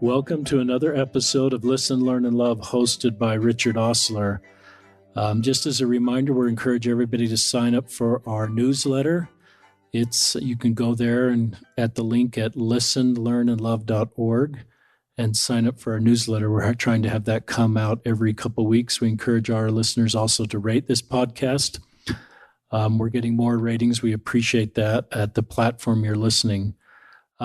Welcome to another episode of Listen, Learn, and Love, hosted by Richard Osler. Just as a reminder, we encourage everybody to sign up for our newsletter. You can go there and at the link at listenlearnandlove.org and sign up for our newsletter. We're trying to have that come out every couple of weeks. We encourage our listeners also to rate this podcast. We're getting more ratings. We appreciate that at the platform you're listening.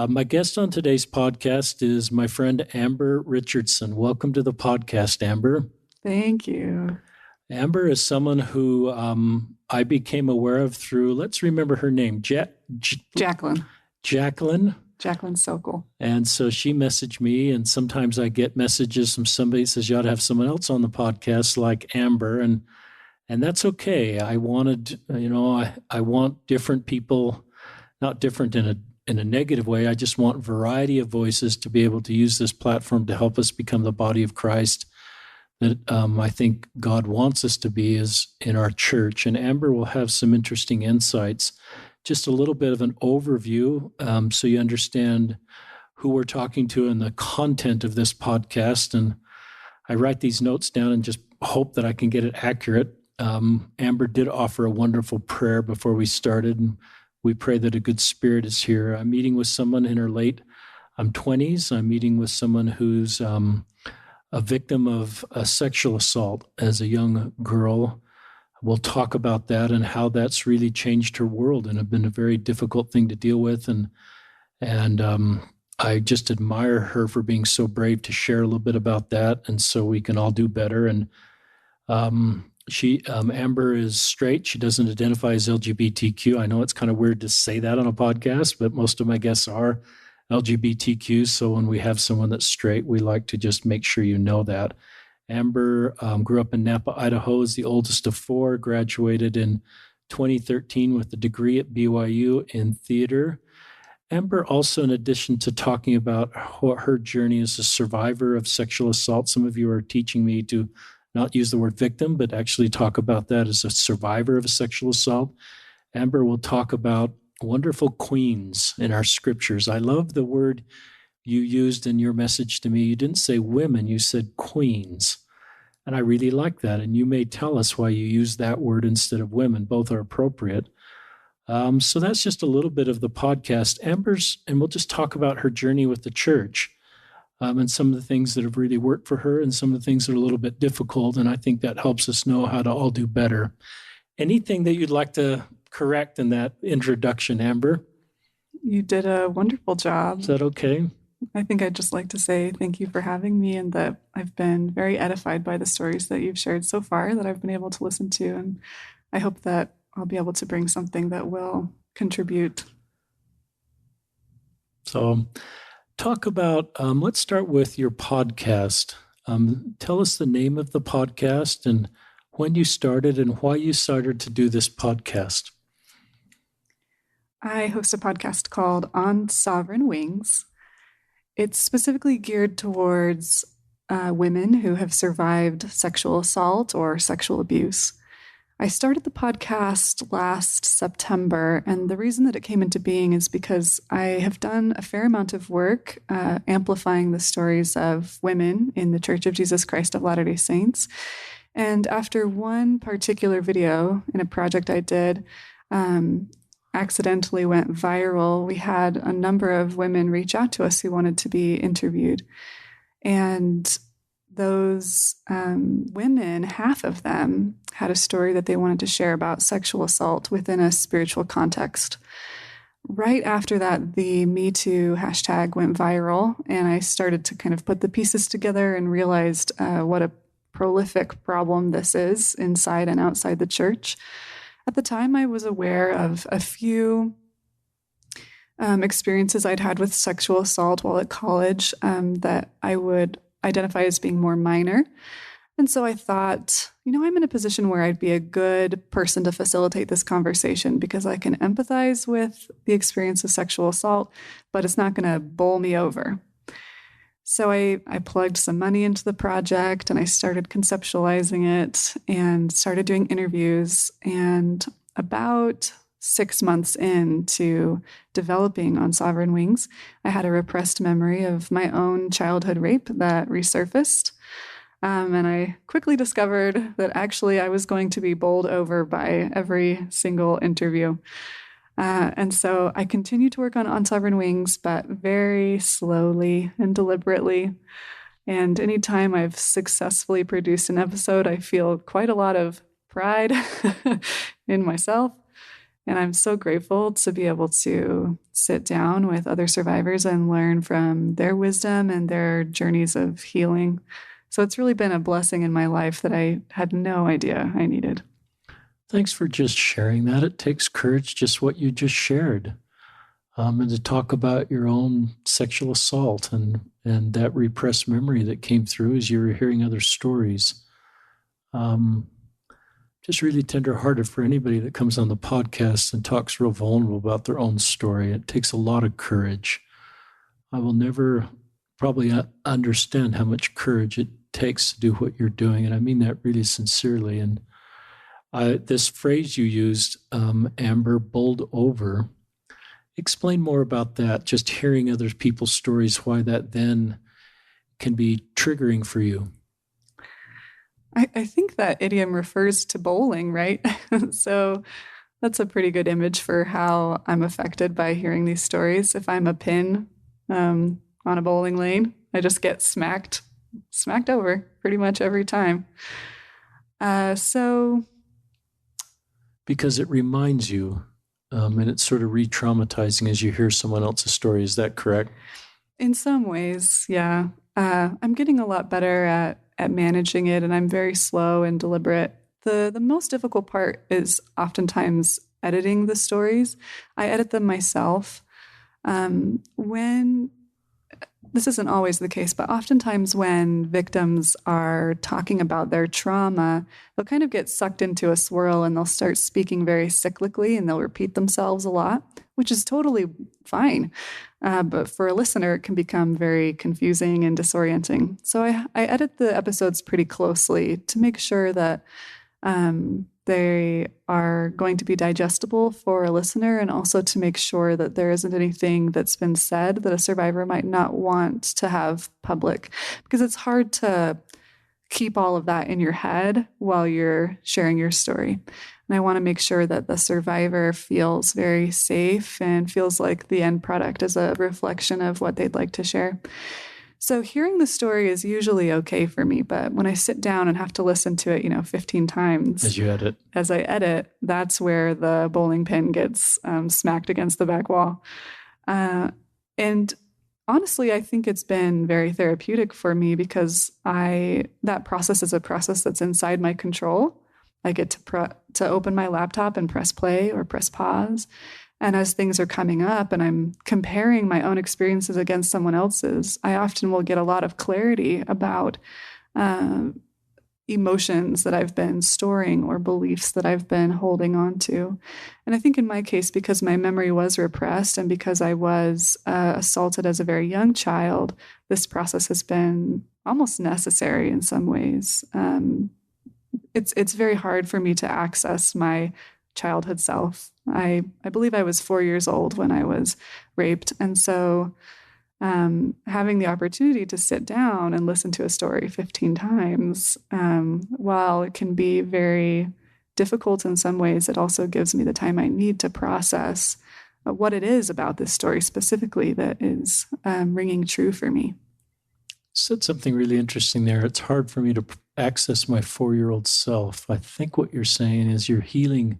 My guest on today's podcast is my friend Amber Richardson. Welcome to the podcast, Amber. Thank you. Amber is someone who I became aware of through, let's remember her name, Jacqueline. Jacqueline Sokol. And so she messaged me, and sometimes I get messages from somebody who says, you ought to have someone else on the podcast like Amber, and that's okay. I wanted, I want different people, not different in a negative way. I just want variety of voices to be able to use this platform to help us become the body of Christ that I think God wants us to be is in our church. And Amber will have some interesting insights, just a little bit of an overview so you understand who we're talking to and the content of this podcast. And I write these notes down and just hope that I can get it accurate. Amber did offer a wonderful prayer before we started, and we pray that a good spirit is here. I'm meeting with someone in her late 20s. I'm meeting with someone who's a victim of a sexual assault as a young girl. We'll talk about that and how that's really changed her world and have been a very difficult thing to deal with. And I just admire her for being so brave to share a little bit about that, and so we can all do better. And Amber is straight. She doesn't identify as LGBTQ. I know it's kind of weird to say that on a podcast, but most of my guests are LGBTQ. So when we have someone that's straight, we like to just make sure you know that. Amber grew up in Napa, Idaho, is the oldest of four, graduated in 2013 with a degree at BYU in theater. Amber also, in addition to talking about her journey as a survivor of sexual assault, some of you are teaching me to not use the word victim, but actually talk about that as a survivor of a sexual assault. Amber will talk about wonderful queens in our scriptures. I love the word you used in your message to me. You didn't say women, you said queens. And I really like that. And you may tell us why you use that word instead of women. Both are appropriate. So that's just a little bit of the podcast. Amber's, and we'll just talk about her journey with the church. And some of the things that have really worked for her and some of the things that are a little bit difficult. And I think that helps us know how to all do better. Anything that you'd like to correct in that introduction, Amber? You did a wonderful job. Is that okay? I think I'd just like to say thank you for having me, and that I've been very edified by the stories that you've shared so far that I've been able to listen to. And I hope that I'll be able to bring something that will contribute. So talk about, let's start with your podcast. Tell us the name of the podcast and when you started and why you started to do this podcast. I host a podcast called On Sovereign Wings. It's specifically geared towards women who have survived sexual assault or sexual abuse. I started the podcast last September, and the reason that it came into being is because I have done a fair amount of work amplifying the stories of women in the Church of Jesus Christ of Latter-day Saints. And after one particular video in a project I did accidentally went viral, we had a number of women reach out to us who wanted to be interviewed. And those women, half of them had a story that they wanted to share about sexual assault within a spiritual context. Right after that, the Me Too hashtag went viral, and I started to kind of put the pieces together and realized what a prolific problem this is inside and outside the church. At the time, I was aware of a few experiences I'd had with sexual assault while at college that I would identify as being more minor. And so I thought, I'm in a position where I'd be a good person to facilitate this conversation because I can empathize with the experience of sexual assault, but it's not going to bowl me over. So I plugged some money into the project and I started conceptualizing it and started doing interviews. And about 6 months into developing On Sovereign Wings, I had a repressed memory of my own childhood rape that resurfaced. And I quickly discovered that actually I was going to be bowled over by every single interview. And so I continue to work on Sovereign Wings, but very slowly and deliberately. And anytime I've successfully produced an episode, I feel quite a lot of pride in myself. And I'm so grateful to be able to sit down with other survivors and learn from their wisdom and their journeys of healing. So it's really been a blessing in my life that I had no idea I needed. Thanks for just sharing that. It takes courage, just what you just shared, and to talk about your own sexual assault and that repressed memory that came through as you were hearing other stories. Just really tenderhearted for anybody that comes on the podcast and talks real vulnerable about their own story. It takes a lot of courage. I will never probably understand how much courage it takes to do what you're doing, and I mean that really sincerely. And this phrase you used, Amber, bowled over. Explain more about that, just hearing other people's stories, why that then can be triggering for you. I think that idiom refers to bowling, right? So that's a pretty good image for how I'm affected by hearing these stories. If I'm a pin on a bowling lane, I just get smacked over pretty much every time. So because it reminds you, and it's sort of re-traumatizing as you hear someone else's story. Is that correct? In some ways, yeah. I'm getting a lot better at managing it, and I'm very slow and deliberate. The most difficult part is oftentimes editing the stories. I edit them myself. When this isn't always the case, but oftentimes when victims are talking about their trauma, they'll kind of get sucked into a swirl and they'll start speaking very cyclically and they'll repeat themselves a lot, which is totally fine. But for a listener, it can become very confusing and disorienting. So I edit the episodes pretty closely to make sure that they are going to be digestible for a listener, and also to make sure that there isn't anything that's been said that a survivor might not want to have public, because it's hard to keep all of that in your head while you're sharing your story. And I want to make sure that the survivor feels very safe and feels like the end product is a reflection of what they'd like to share. So hearing the story is usually okay for me, but when I sit down and have to listen to it, 15 times as I edit, that's where the bowling pin gets smacked against the back wall. And honestly, I think it's been very therapeutic for me because that process is a process that's inside my control. I get to open my laptop and press play or press pause. And as things are coming up and I'm comparing my own experiences against someone else's, I often will get a lot of clarity about emotions that I've been storing or beliefs that I've been holding on to. And I think in my case, because my memory was repressed and because I was assaulted as a very young child, this process has been almost necessary in some ways. It's very hard for me to access my childhood self. I believe I was 4 years old when I was raped. And so having the opportunity to sit down and listen to a story 15 times, while it can be very difficult in some ways, it also gives me the time I need to process what it is about this story specifically that is ringing true for me. Said something really interesting there. It's hard for me to access my 4-year-old self. I think what you're saying is you're healing.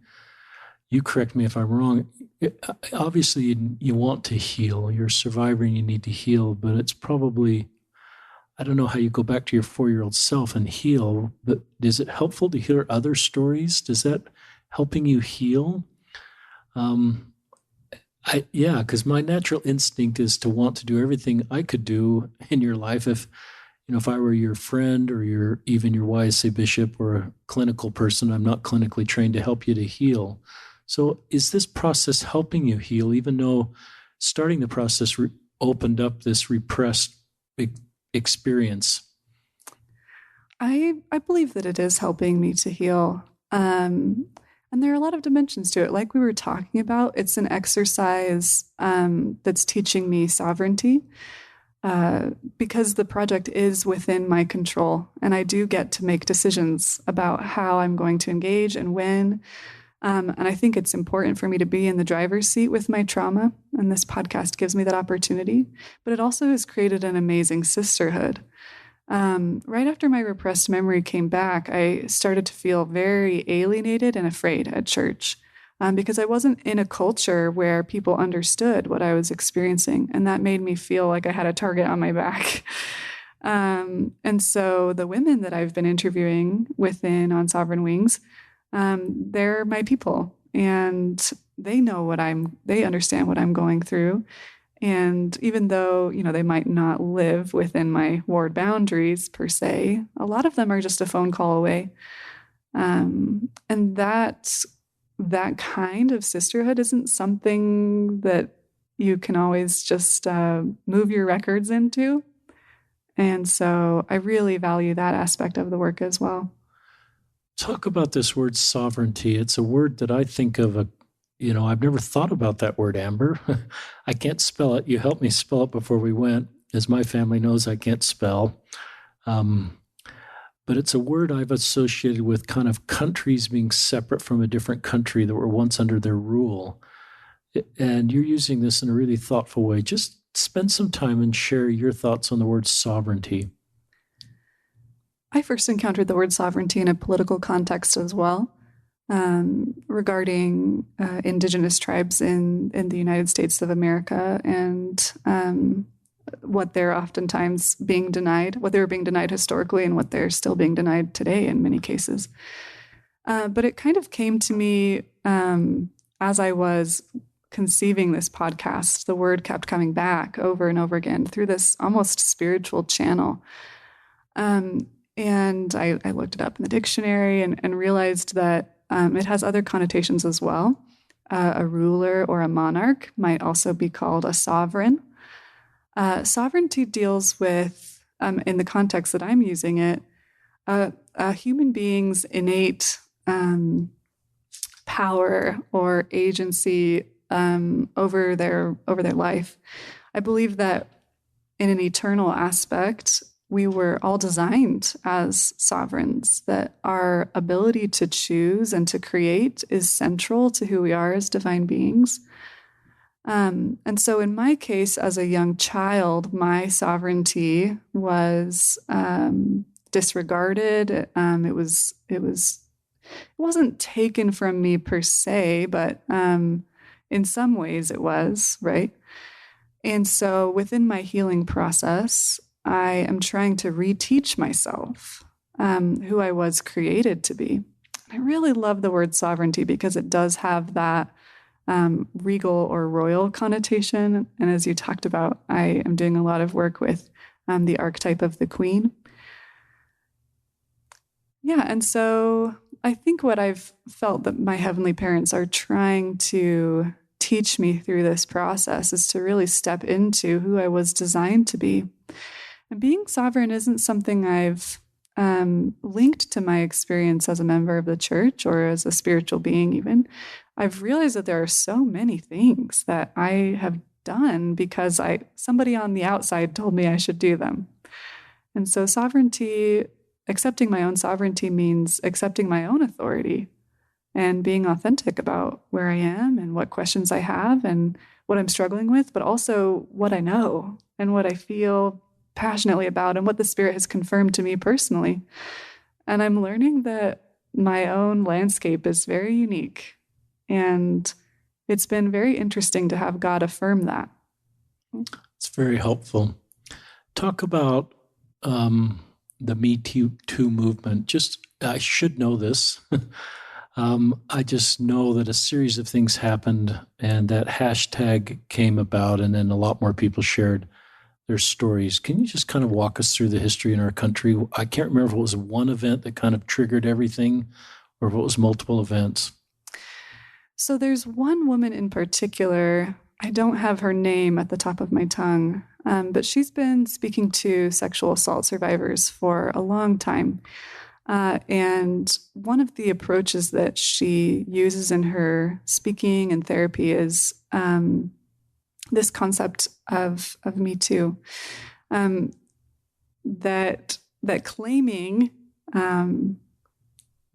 You correct me if I'm wrong. Obviously, you want to heal. You're a survivor and you need to heal, but it's probably, I don't know how you go back to your 4-year-old self and heal, but is it helpful to hear other stories? Does that helping you heal? Because my natural instinct is to want to do everything I could do in your life if I were your friend or even your YSA bishop or a clinical person. I'm not clinically trained to help you to heal. So is this process helping you heal, even though starting the process opened up this repressed experience? I believe that it is helping me to heal. And And there are a lot of dimensions to it. Like we were talking about, it's an exercise that's teaching me sovereignty because the project is within my control. And I do get to make decisions about how I'm going to engage and when. And I think it's important for me to be in the driver's seat with my trauma. And this podcast gives me that opportunity. But it also has created an amazing sisterhood. Right after my repressed memory came back, I started to feel very alienated and afraid at church because I wasn't in a culture where people understood what I was experiencing. And that made me feel like I had a target on my back. And so the women that I've been interviewing within On Sovereign Wings, they're my people, and they understand what I'm going through. And even though, they might not live within my ward boundaries per se, a lot of them are just a phone call away. And that kind of sisterhood isn't something that you can always just move your records into. And so I really value that aspect of the work as well. Talk about this word sovereignty. It's a word that I think of I've never thought about that word, Amber. I can't spell it. You helped me spell it before we went. As my family knows, I can't spell. But it's a word I've associated with kind of countries being separate from a different country that were once under their rule. And you're using this in a really thoughtful way. Just spend some time and share your thoughts on the word sovereignty. I first encountered the word sovereignty in a political context as well. Regarding indigenous tribes in the United States of America and what they're oftentimes being denied, what they were being denied historically and what they're still being denied today in many cases. But it kind of came to me as I was conceiving this podcast. The word kept coming back over and over again through this almost spiritual channel. And I looked it up in the dictionary and realized that it has other connotations as well. A ruler or a monarch might also be called a sovereign. Sovereignty deals with, in the context that I'm using it, a human being's innate power or agency over their life. I believe that in an eternal aspect, we were all designed as sovereigns, that our ability to choose and to create is central to who we are as divine beings. And so in my case, as a young child, my sovereignty was disregarded. It wasn't taken from me per se, but in some ways it was, right? And so within my healing process, I am trying to reteach myself who I was created to be. I really love the word sovereignty because it does have that regal or royal connotation. And as you talked about, I am doing a lot of work with the archetype of the queen. Yeah, and so I think what I've felt that my heavenly parents are trying to teach me through this process is to really step into who I was designed to be. And being sovereign isn't something I've linked to my experience as a member of the church or as a spiritual being even. I've realized that there are so many things that I have done because somebody on the outside told me I should do them. And so sovereignty, accepting my own sovereignty means accepting my own authority and being authentic about where I am and what questions I have and what I'm struggling with, but also what I know and what I feel passionately about and what the Spirit has confirmed to me personally. And I'm learning that my own landscape is very unique. And it's been very interesting to have God affirm that. It's very helpful. Talk about the Me Too movement. I should know this. I just know that a series of things happened and that hashtag came about, and then a lot more people shared their stories. Can you just kind of walk us through the history in our country? I can't remember if it was one event that kind of triggered everything or if it was multiple events. So there's one woman in particular, I don't have her name at the top of my tongue, but she's been speaking to sexual assault survivors for a long time. And one of the approaches that she uses in her speaking and therapy is this concept of Me Too, that claiming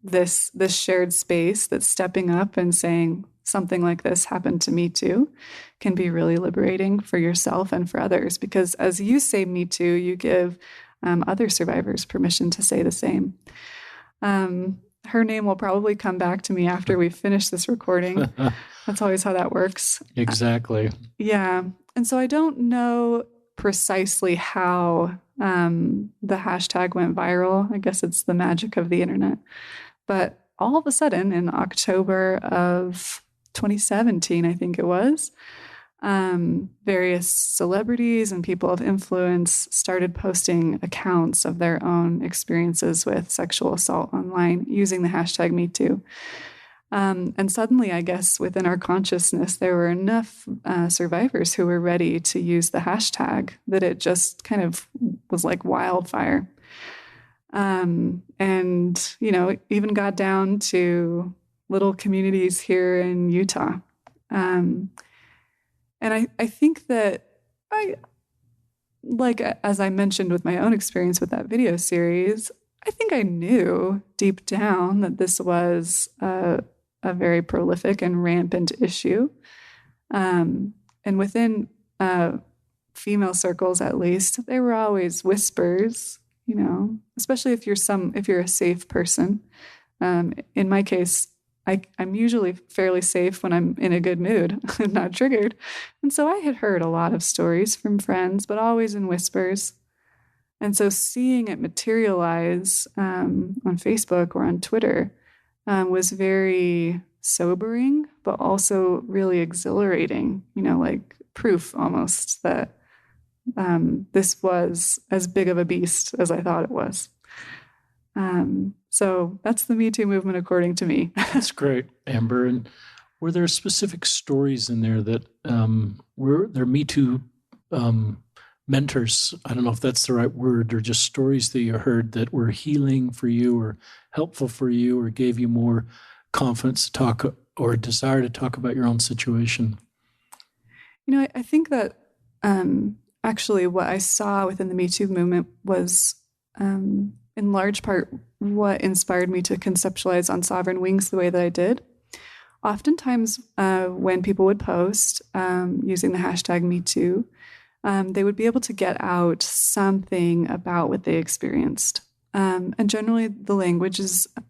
this shared space, that's stepping up and saying something like this happened to me too, can be really liberating for yourself and for others. Because as you say Me Too, you give other survivors permission to say the same. Her name will probably come back to me after we finish this recording. That's always how that works. Exactly. Yeah. And so I don't know precisely how the hashtag went viral. I guess it's the magic of the internet. But all of a sudden, in October of 2017, I think it was, various celebrities and people of influence started posting accounts of their own experiences with sexual assault online using the hashtag #MeToo. And suddenly, I guess, within our consciousness, there were enough survivors who were ready to use the hashtag that it just kind of was like wildfire. And, it even got down to little communities here in Utah. And I think that as I mentioned with my own experience with that video series, I think I knew deep down that this was a very prolific and rampant issue. And within female circles, at least, there were always whispers, especially if you're a safe person. In my case, I'm usually fairly safe when I'm in a good mood and not triggered. And so I had heard a lot of stories from friends, but always in whispers. And so seeing it materialize on Facebook or on Twitter was very sobering, but also really exhilarating, like proof almost that this was as big of a beast as I thought it was. So that's the Me Too movement, according to me. That's great, Amber. And were there specific stories in there that were there Me Too mentors? I don't know if that's the right word, or just stories that you heard that were healing for you or helpful for you or gave you more confidence to talk or a desire to talk about your own situation? I think that actually what I saw within the Me Too movement was in large part what inspired me to conceptualize On Sovereign Wings the way that I did. Oftentimes, when people would post using the hashtag #MeToo, they would be able to get out something about what they experienced. And generally, the language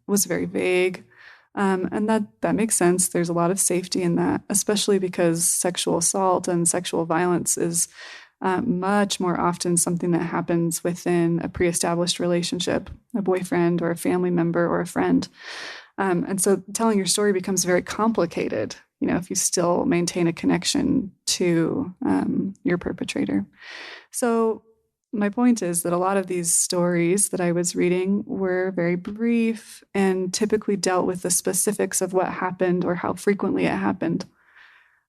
was very vague. And that makes sense. There's a lot of safety in that, especially because sexual assault and sexual violence is much more often something that happens within a pre-established relationship, a boyfriend or a family member or a friend. And so telling your story becomes very complicated, if you still maintain a connection to your perpetrator. So my point is that a lot of these stories that I was reading were very brief and typically dealt with the specifics of what happened or how frequently it happened.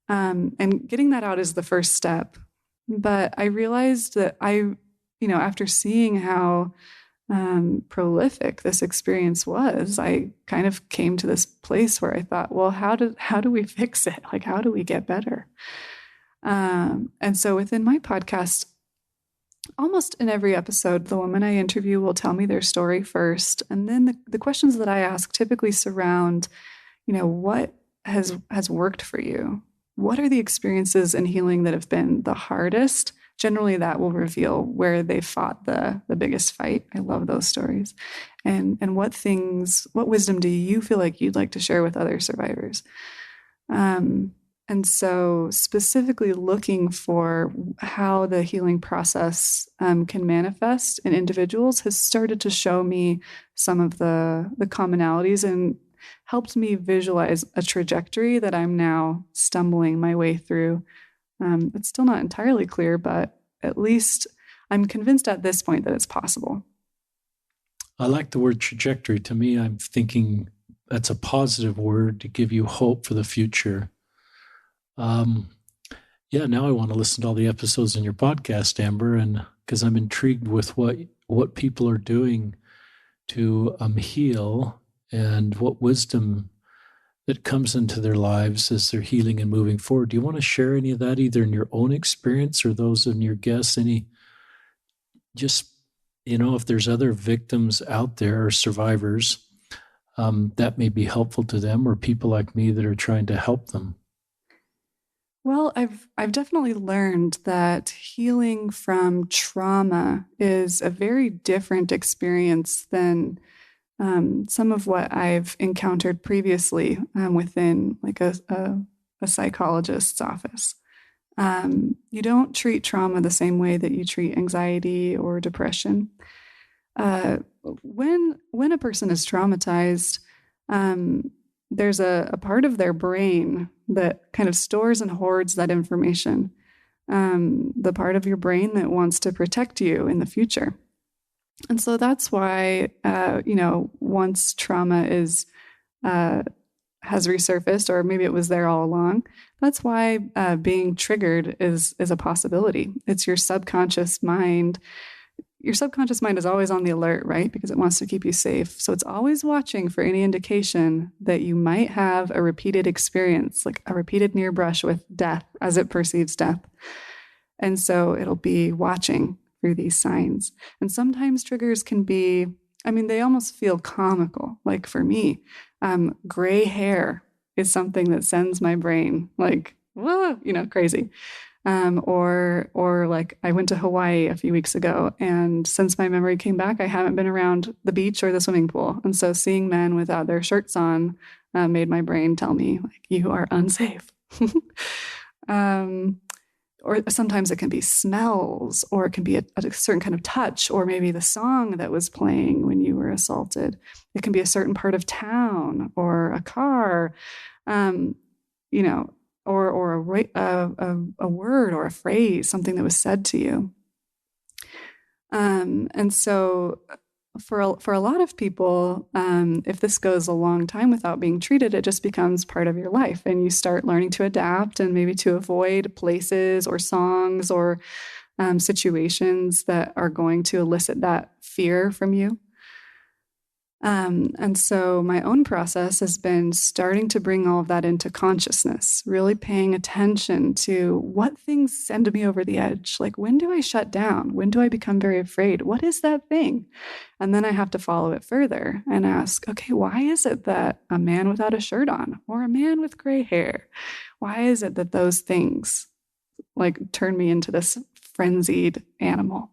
And getting that out is the first step. But I realized that after seeing how prolific this experience was, I kind of came to this place where I thought, well, how do we fix it? Like, how do we get better? And so within my podcast, almost in every episode, the woman I interview will tell me their story first. And then the questions that I ask typically surround, what has worked for you? What are the experiences in healing that have been the hardest? Generally, that will reveal where they fought the biggest fight. I love those stories. And what wisdom do you feel like you'd like to share with other survivors? And so specifically looking for how the healing process can manifest in individuals has started to show me some of the commonalities and helped me visualize a trajectory that I'm now stumbling my way through. It's still not entirely clear, but at least I'm convinced at this point that it's possible. I like the word trajectory. To me, I'm thinking that's a positive word to give you hope for the future. Now I want to listen to all the episodes in your podcast, Amber, and because I'm intrigued with what people are doing to heal, and what wisdom that comes into their lives as they're healing and moving forward. Do you want to share any of that, either in your own experience or those in your guests? Any, just, if there's other victims out there or survivors, that may be helpful to them, or people like me that are trying to help them. Well, I've definitely learned that healing from trauma is a very different experience than some of what I've encountered previously within like a psychologist's office. You don't treat trauma the same way that you treat anxiety or depression. When a person is traumatized, there's a part of their brain that kind of stores and hoards that information. The part of your brain that wants to protect you in the future. And so that's why, once trauma has resurfaced, or maybe it was there all along, that's why being triggered is a possibility. It's your subconscious mind. Your subconscious mind is always on the alert, right? Because it wants to keep you safe. So it's always watching for any indication that you might have a repeated experience, like a repeated near brush with death as it perceives death. And so it'll be watching through these signs. And sometimes triggers can be, they almost feel comical. Like for me, gray hair is something that sends my brain like, whoa, crazy. Or like I went to Hawaii a few weeks ago, and since my memory came back, I haven't been around the beach or the swimming pool. And so seeing men without their shirts on made my brain tell me, like, you are unsafe. Or sometimes it can be smells, or it can be a certain kind of touch, or maybe the song that was playing when you were assaulted. It can be a certain part of town or a car, or a word or a phrase, something that was said to you. And so for a lot of people, if this goes a long time without being treated, it just becomes part of your life, and you start learning to adapt and maybe to avoid places or songs or situations that are going to elicit that fear from you. And so my own process has been starting to bring all of that into consciousness, really paying attention to what things send me over the edge. Like, when do I shut down? When do I become very afraid? What is that thing? And then I have to follow it further and ask, okay, why is it that a man without a shirt on or a man with gray hair, why is it that those things like turn me into this frenzied animal?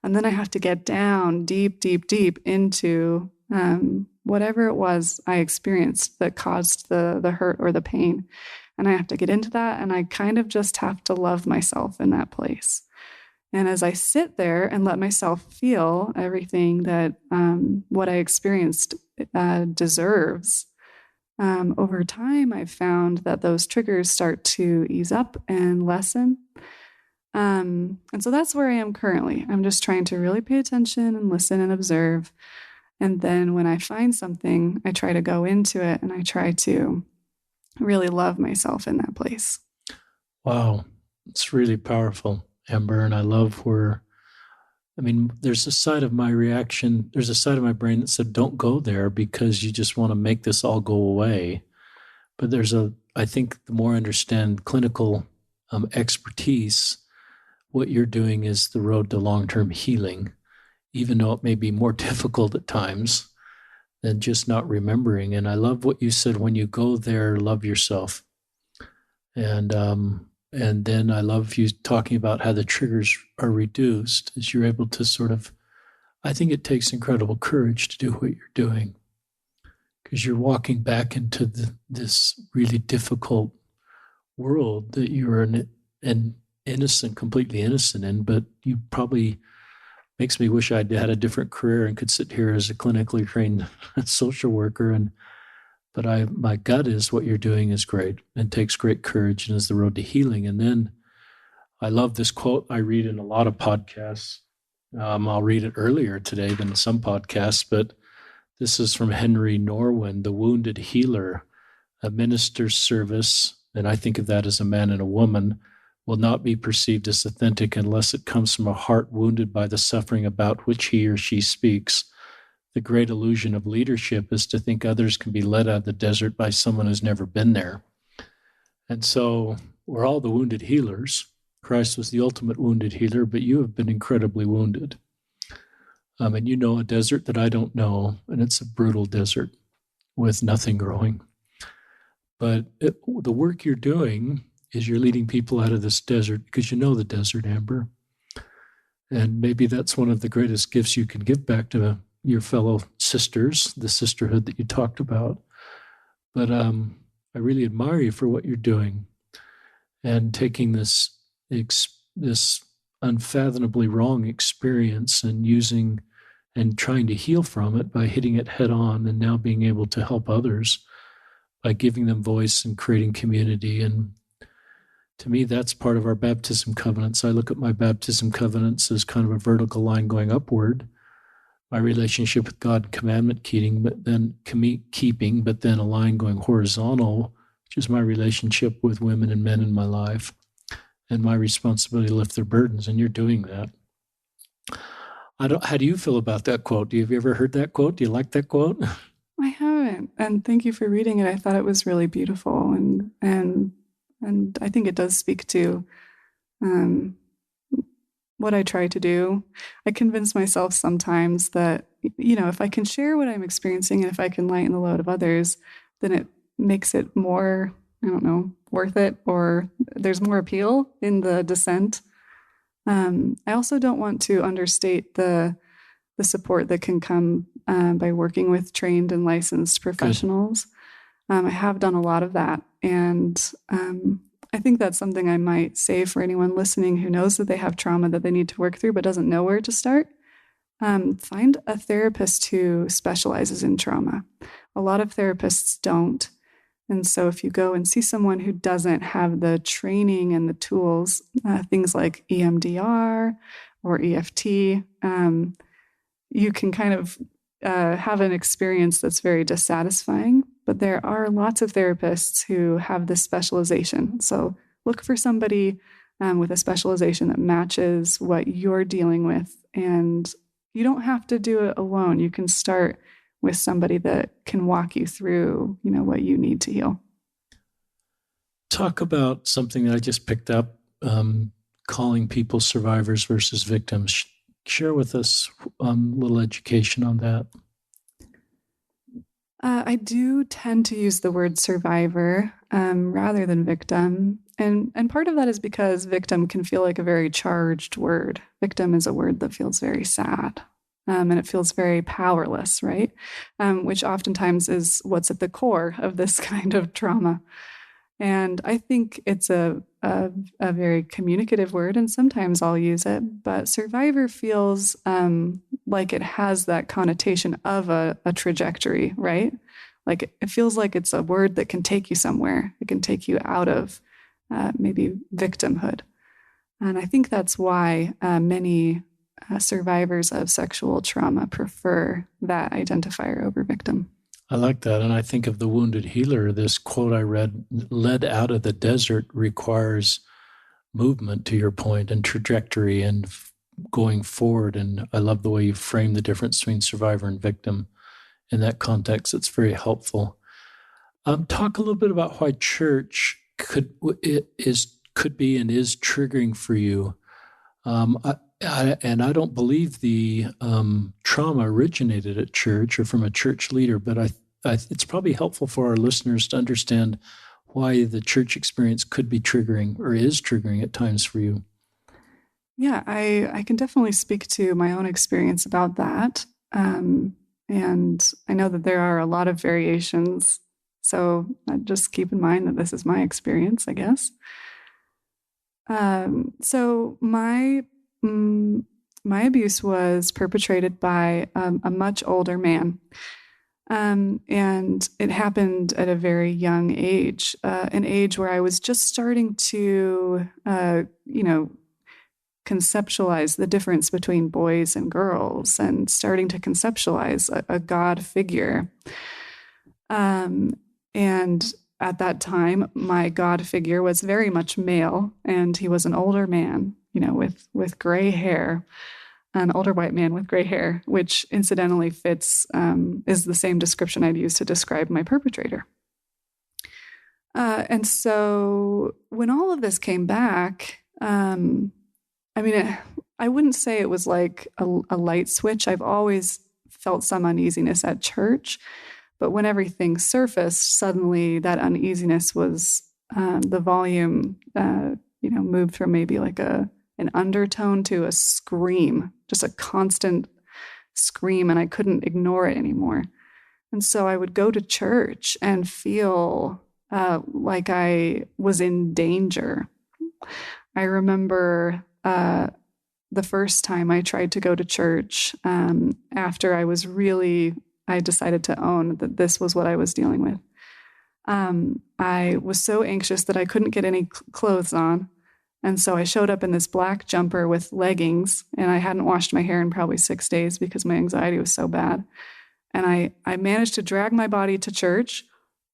And then I have to get down deep, deep, deep into whatever it was I experienced that caused the hurt or the pain. And I have to get into that, and I kind of just have to love myself in that place. And as I sit there and let myself feel everything that what I experienced deserves, over time, I've found that those triggers start to ease up and lessen. And so that's where I am currently. I'm just trying to really pay attention and listen and observe. And then when I find something, I try to go into it, and I try to really love myself in that place. Wow. It's really powerful, Amber. And I love there's a side of my reaction, there's a side of my brain that said, don't go there because you just want to make this all go away. But I think the more I understand clinical expertise, what you're doing is the road to long-term healing, even though it may be more difficult at times than just not remembering. And I love what you said, when you go there, love yourself. And then I love you talking about how the triggers are reduced as you're able to I think it takes incredible courage to do what you're doing, because you're walking back into this really difficult world that you're an innocent, completely innocent in, but you probably makes me wish I'd had a different career and could sit here as a clinically trained social worker. But my gut is what you're doing is great and takes great courage and is the road to healing. And then I love this quote I read in a lot of podcasts. I'll read it earlier today than some podcasts, but this is from Henry Norwin, the wounded healer. A minister's service, and I think of that as a man and a woman, will not be perceived as authentic unless it comes from a heart wounded by the suffering about which he or she speaks. the great illusion of leadership is to think others can be led out of the desert by someone who's never been there. And so we're all the wounded healers. Christ was the ultimate wounded healer, but you have been incredibly wounded. And you know a desert that I don't know, and it's a brutal desert with nothing growing. But the work you're doing is you're leading people out of this desert because you know the desert, Amber. And maybe that's one of the greatest gifts you can give back to your fellow sisters, the sisterhood that you talked about. But I really admire you for what you're doing and taking this unfathomably wrong experience and using and trying to heal from it by hitting it head on, and now being able to help others by giving them voice and creating community. And to me, that's part of our baptism covenants. I look at my baptism covenants as kind of a vertical line going upward, my relationship with God, commandment keeping, but then a line going horizontal, which is my relationship with women and men in my life, and my responsibility to lift their burdens. And you're doing that. How do you feel about that quote? Have you ever heard that quote? Do you like that quote? I haven't, and thank you for reading it. I thought it was really beautiful, and I think it does speak to what I try to do. I convince myself sometimes that, if I can share what I'm experiencing and if I can lighten the load of others, then it makes it more, worth it, or there's more appeal in the descent. I also don't want to understate the support that can come by working with trained and licensed professionals. I have done a lot of that, and I think that's something I might say for anyone listening who knows that they have trauma that they need to work through but doesn't know where to start. Find a therapist who specializes in trauma. A lot of therapists don't. And so if you go and see someone who doesn't have the training and the tools, things like EMDR or EFT, you can kind of have an experience that's very dissatisfying. But there are lots of therapists who have this specialization. So look for somebody with a specialization that matches what you're dealing with. And you don't have to do it alone. You can start with somebody that can walk you through, what you need to heal. Talk about something that I just picked up, calling people survivors versus victims. Share with us a little education on that. I do tend to use the word survivor rather than victim. And part of that is because victim can feel like a very charged word. Victim is a word that feels very sad. And it feels very powerless, right? Which oftentimes is what's at the core of this kind of trauma. And I think it's a very communicative word, and sometimes I'll use it. But survivor feels like it has that connotation of a trajectory, right? Like it feels like it's a word that can take you somewhere. It can take you out of maybe victimhood. And I think that's why many survivors of sexual trauma prefer that identifier over victim. I like that. And I think of the wounded healer, this quote I read, led out of the desert requires movement, to your point, and trajectory and going forward. And I love the way you frame the difference between survivor and victim in that context. It's very helpful. Talk a little bit about why church could be and is triggering for you. And I don't believe the trauma originated at church or from a church leader, but it's probably helpful for our listeners to understand why the church experience could be triggering or is triggering at times for you. Yeah, I can definitely speak to my own experience about that. And I know that there are a lot of variations. So just keep in mind that this is my experience, I guess. So my abuse was perpetrated by a much older man. And it happened at a very young age, an age where I was just starting to, conceptualize the difference between boys and girls and starting to conceptualize a God figure. And at that time, my God figure was very much male, and he was an older man, with gray hair. an older white man with gray hair, which incidentally fits, is the same description I'd use to describe my perpetrator. And so when all of this came back, I mean, I wouldn't say it was like a light switch. I've always felt some uneasiness at church, but when everything surfaced, suddenly that uneasiness was, the volume, moved from maybe like an undertone to a scream, just a constant scream, and I couldn't ignore it anymore. And so I would go to church and feel like I was in danger. I remember the first time I tried to go to church, after I decided to own that this was what I was dealing with. I was so anxious that I couldn't get any clothes on. And so I showed up in this black jumper with leggings, and I hadn't washed my hair in probably 6 days because my anxiety was so bad. And I managed to drag my body to church,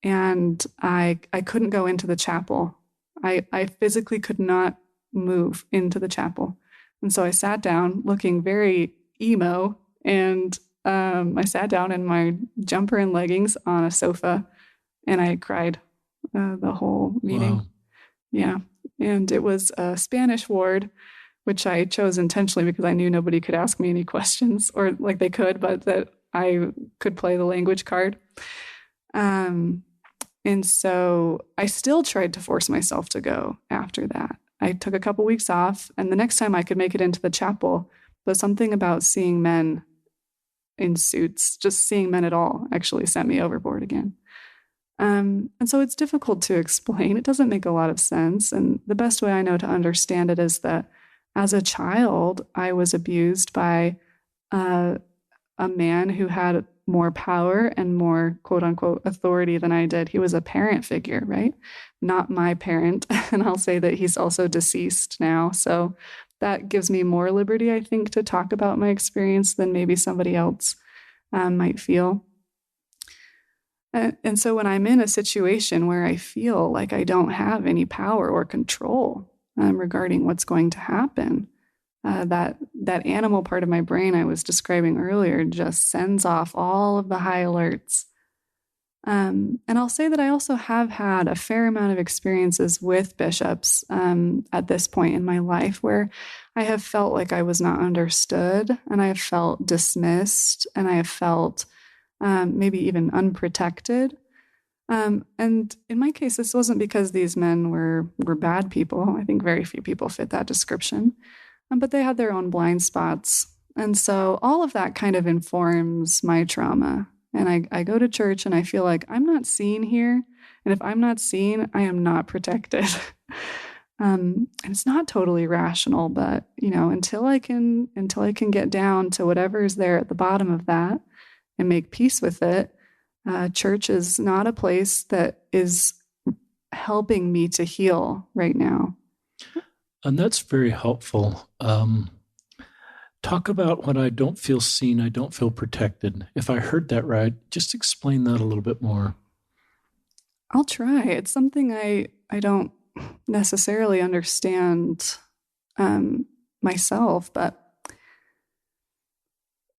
and I couldn't go into the chapel. I physically could not move into the chapel. And so I sat down looking very emo, and I sat down in my jumper and leggings on a sofa, and I cried the whole meeting. Wow. Yeah. And it was a Spanish ward, which I chose intentionally because I knew nobody could ask me any questions, or like they could, but that I could play the language card. And so I still tried to force myself to go after that. I took a couple weeks off, and the next time I could make it into the chapel, but something about seeing men in suits, just seeing men at all, actually sent me overboard again. And so it's difficult to explain. It doesn't make a lot of sense. And the best way I know to understand it is that as a child, I was abused by a man who had more power and more quote unquote authority than I did. He was a parent figure, right? Not my parent. And I'll say that he's also deceased now. So that gives me more liberty, I think, to talk about my experience than maybe somebody else might feel. And so when I'm in a situation where I feel like I don't have any power or control regarding what's going to happen, that animal part of my brain I was describing earlier just sends off all of the high alerts. And I'll say that I also have had a fair amount of experiences with bishops at this point in my life where I have felt like I was not understood, and I have felt dismissed, and I have felt maybe even unprotected. And in my case, this wasn't because these men were bad people. I think very few people fit that description. But they had their own blind spots. And so all of that kind of informs my trauma. And I go to church and I feel like I'm not seen here. And if I'm not seen, I am not protected. And it's not totally rational, but until I can get down to whatever is there at the bottom of that and make peace with it, church is not a place that is helping me to heal right now. And that's very helpful. Talk about when I don't feel seen, I don't feel protected. If I heard that right, just explain that a little bit more. I'll try. It's something I don't necessarily understand myself, but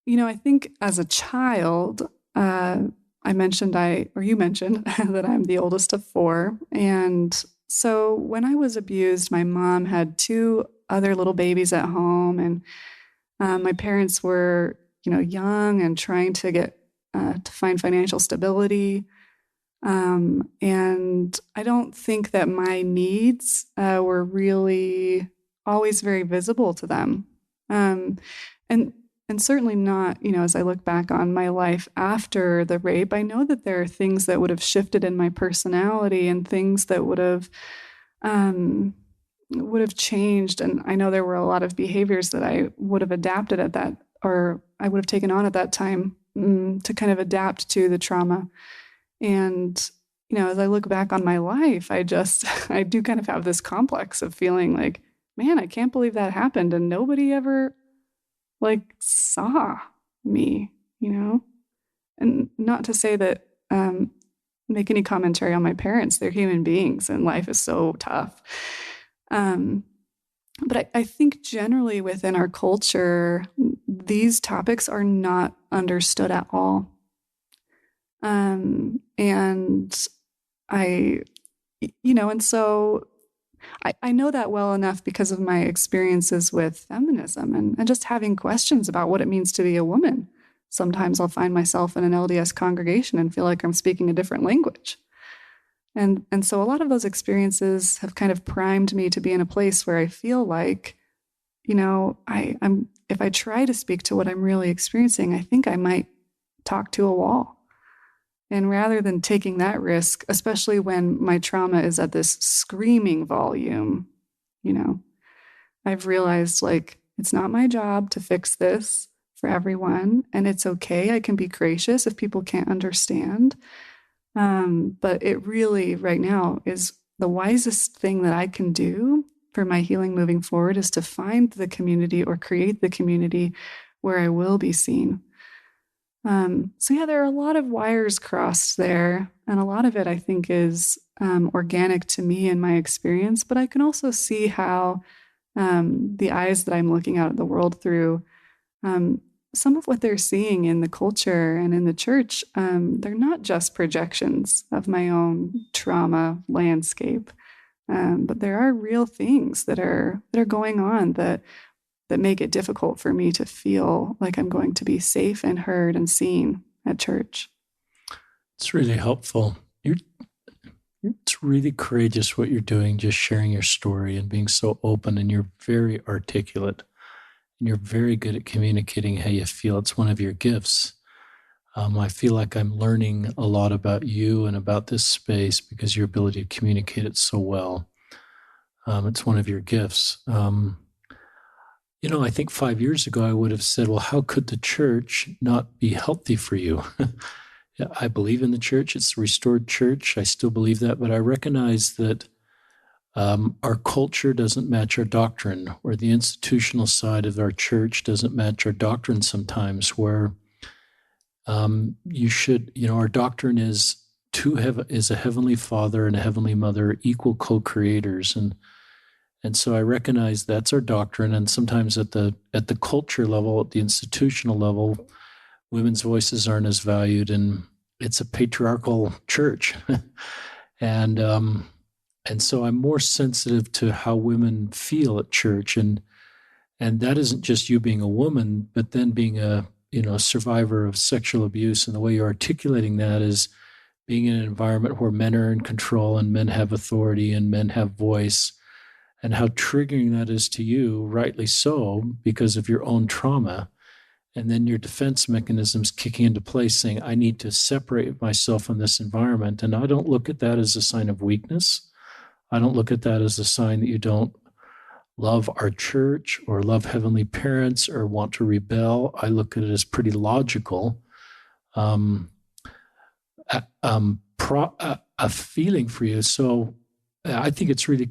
I think as a child, you mentioned that I'm the oldest of 4. And so when I was abused, my mom had 2 other little babies at home, and my parents were, young and trying to get to find financial stability. And I don't think that my needs were really always very visible to them. And certainly not, as I look back on my life after the rape, I know that there are things that would have shifted in my personality and things that would have changed. And I know there were a lot of behaviors that I would have adapted at that, or I would have taken on at that time to kind of adapt to the trauma. And, as I look back on my life, I do kind of have this complex of feeling like, man, I can't believe that happened. And nobody ever saw me, and not to say that, make any commentary on my parents. They're human beings and life is so tough. But I think generally within our culture, these topics are not understood at all. And I, and so I know that well enough because of my experiences with feminism and just having questions about what it means to be a woman. Sometimes I'll find myself in an LDS congregation and feel like I'm speaking a different language. And so a lot of those experiences have kind of primed me to be in a place where I feel like, I'm if I try to speak to what I'm really experiencing, I think I might talk to a wall. And rather than taking that risk, especially when my trauma is at this screaming volume, I've realized like it's not my job to fix this for everyone. And it's okay. I can be gracious if people can't understand. But it really, right now, is the wisest thing that I can do for my healing moving forward is to find the community or create the community where I will be seen. So yeah, there are a lot of wires crossed there, and a lot of it I think is organic to me and my experience. But I can also see how the eyes that I'm looking out at the world through, some of what they're seeing in the culture and in the church, they're not just projections of my own trauma landscape, but there are real things that are going on that make it difficult for me to feel like I'm going to be safe and heard and seen at church. It's really helpful. It's really courageous what you're doing, just sharing your story and being so open, and you're very articulate and you're very good at communicating how you feel. It's one of your gifts. I feel like I'm learning a lot about you and about this space because your ability to communicate it so well. It's one of your gifts. I think 5 years ago, I would have said, well, how could the church not be healthy for you? Yeah, I believe in the church. It's the restored church. I still believe that, but I recognize that our culture doesn't match our doctrine, or the institutional side of our church doesn't match our doctrine sometimes, where our doctrine is a heavenly Father and a heavenly Mother, equal co-creators, and so I recognize that's our doctrine. And sometimes at the culture level, at the institutional level, women's voices aren't as valued, and it's a patriarchal church. and so I'm more sensitive to how women feel at church, and that isn't just you being a woman, but then being a survivor of sexual abuse. And the way you're articulating that is being in an environment where men are in control and men have authority and men have voice, and how triggering that is to you, rightly so, because of your own trauma. And then your defense mechanisms kicking into place, saying, I need to separate myself from this environment. And I don't look at that as a sign of weakness. I don't look at that as a sign that you don't love our church or love heavenly parents or want to rebel. I look at it as pretty logical. A feeling for you. So I think it's really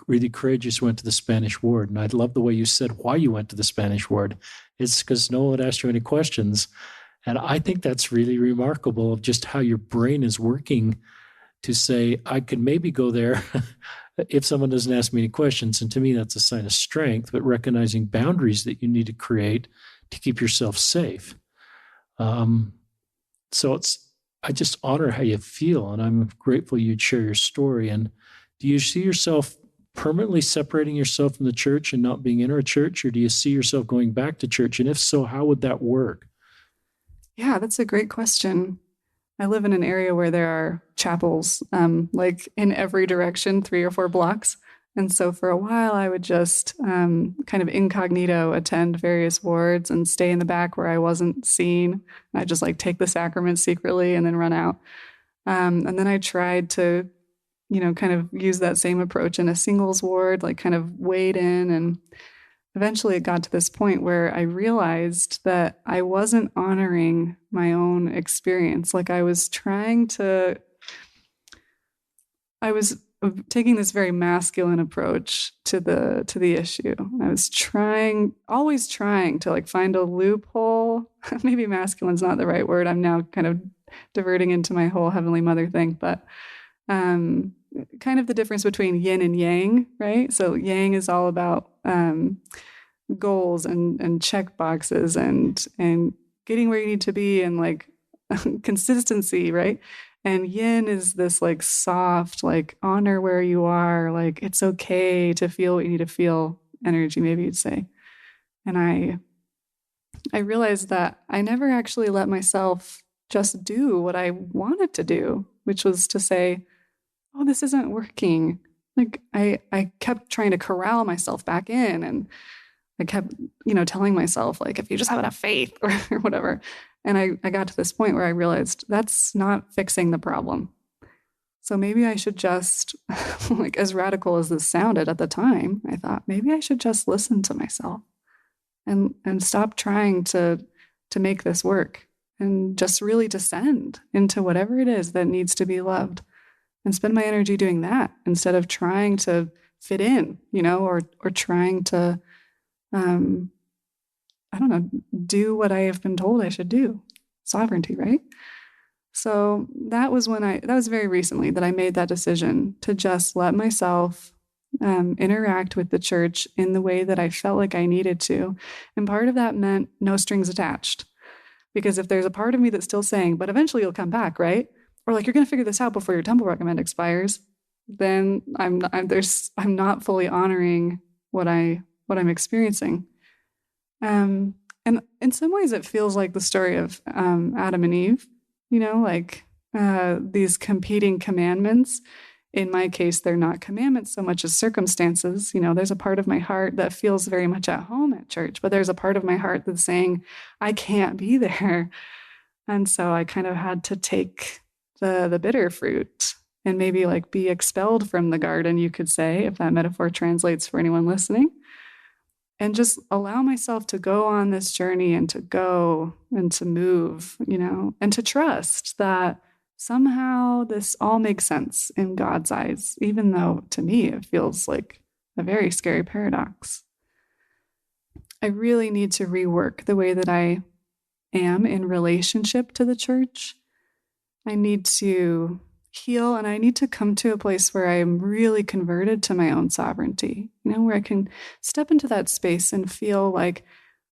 really courageous you went to the Spanish ward. And I love the way you said why you went to the Spanish ward. It's because no one asked you any questions. And I think that's really remarkable of just how your brain is working to say, I could maybe go there if someone doesn't ask me any questions. And to me, that's a sign of strength, but recognizing boundaries that you need to create to keep yourself safe. So I just honor how you feel, and I'm grateful you'd share your story. And do you see yourself permanently separating yourself from the church and not being in our church, or do you see yourself going back to church? And if so, how would that work? Yeah, that's a great question. I live in an area where there are chapels, like in every direction, 3 or 4 blocks. And so for a while, I would just kind of incognito attend various wards and stay in the back where I wasn't seen. I just like take the sacrament secretly and then run out. And then I tried to, kind of use that same approach in a singles ward, like kind of wade in. And eventually it got to this point where I realized that I wasn't honoring my own experience. Like I was taking this very masculine approach to the issue. I was always trying to like find a loophole. Maybe masculine's not the right word. I'm now kind of diverting into my whole Heavenly Mother thing, but kind of the difference between yin and yang, right? So yang is all about goals and check boxes and getting where you need to be and like consistency, right? And yin is this like soft, like honor where you are, like it's okay to feel what you need to feel energy, maybe you'd say. And I realized that I never actually let myself just do what I wanted to do, which was to say, oh, this isn't working. Like I kept trying to corral myself back in, and I kept, telling myself, like, if you just have enough faith or whatever. And I got to this point where I realized that's not fixing the problem. So maybe I should just, like, as radical as this sounded at the time, I thought maybe I should just listen to myself and stop trying to make this work and just really descend into whatever it is that needs to be loved and spend my energy doing that instead of trying to fit in, or trying to, I don't know, do what I have been told I should do. Sovereignty, right? So that was very recently that I made that decision to just let myself interact with the church in the way that I felt like I needed to. And part of that meant no strings attached. Because if there's a part of me that's still saying, but eventually you'll come back, right? Or like, you're going to figure this out before your temple recommend expires, then I'm not fully honoring what I'm experiencing. And in some ways it feels like the story of Adam and Eve, like these competing commandments. In my case, they're not commandments so much as circumstances. There's a part of my heart that feels very much at home at church, but there's a part of my heart that's saying, I can't be there. And so I kind of had to take the bitter fruit and maybe like be expelled from the garden, you could say, if that metaphor translates for anyone listening, and just allow myself to go on this journey and to go and to move, and to trust that somehow this all makes sense in God's eyes, even though to me it feels like a very scary paradox. I really need to rework the way that I am in relationship to the church. I need to heal, and I need to come to a place where I am really converted to my own sovereignty, where I can step into that space and feel like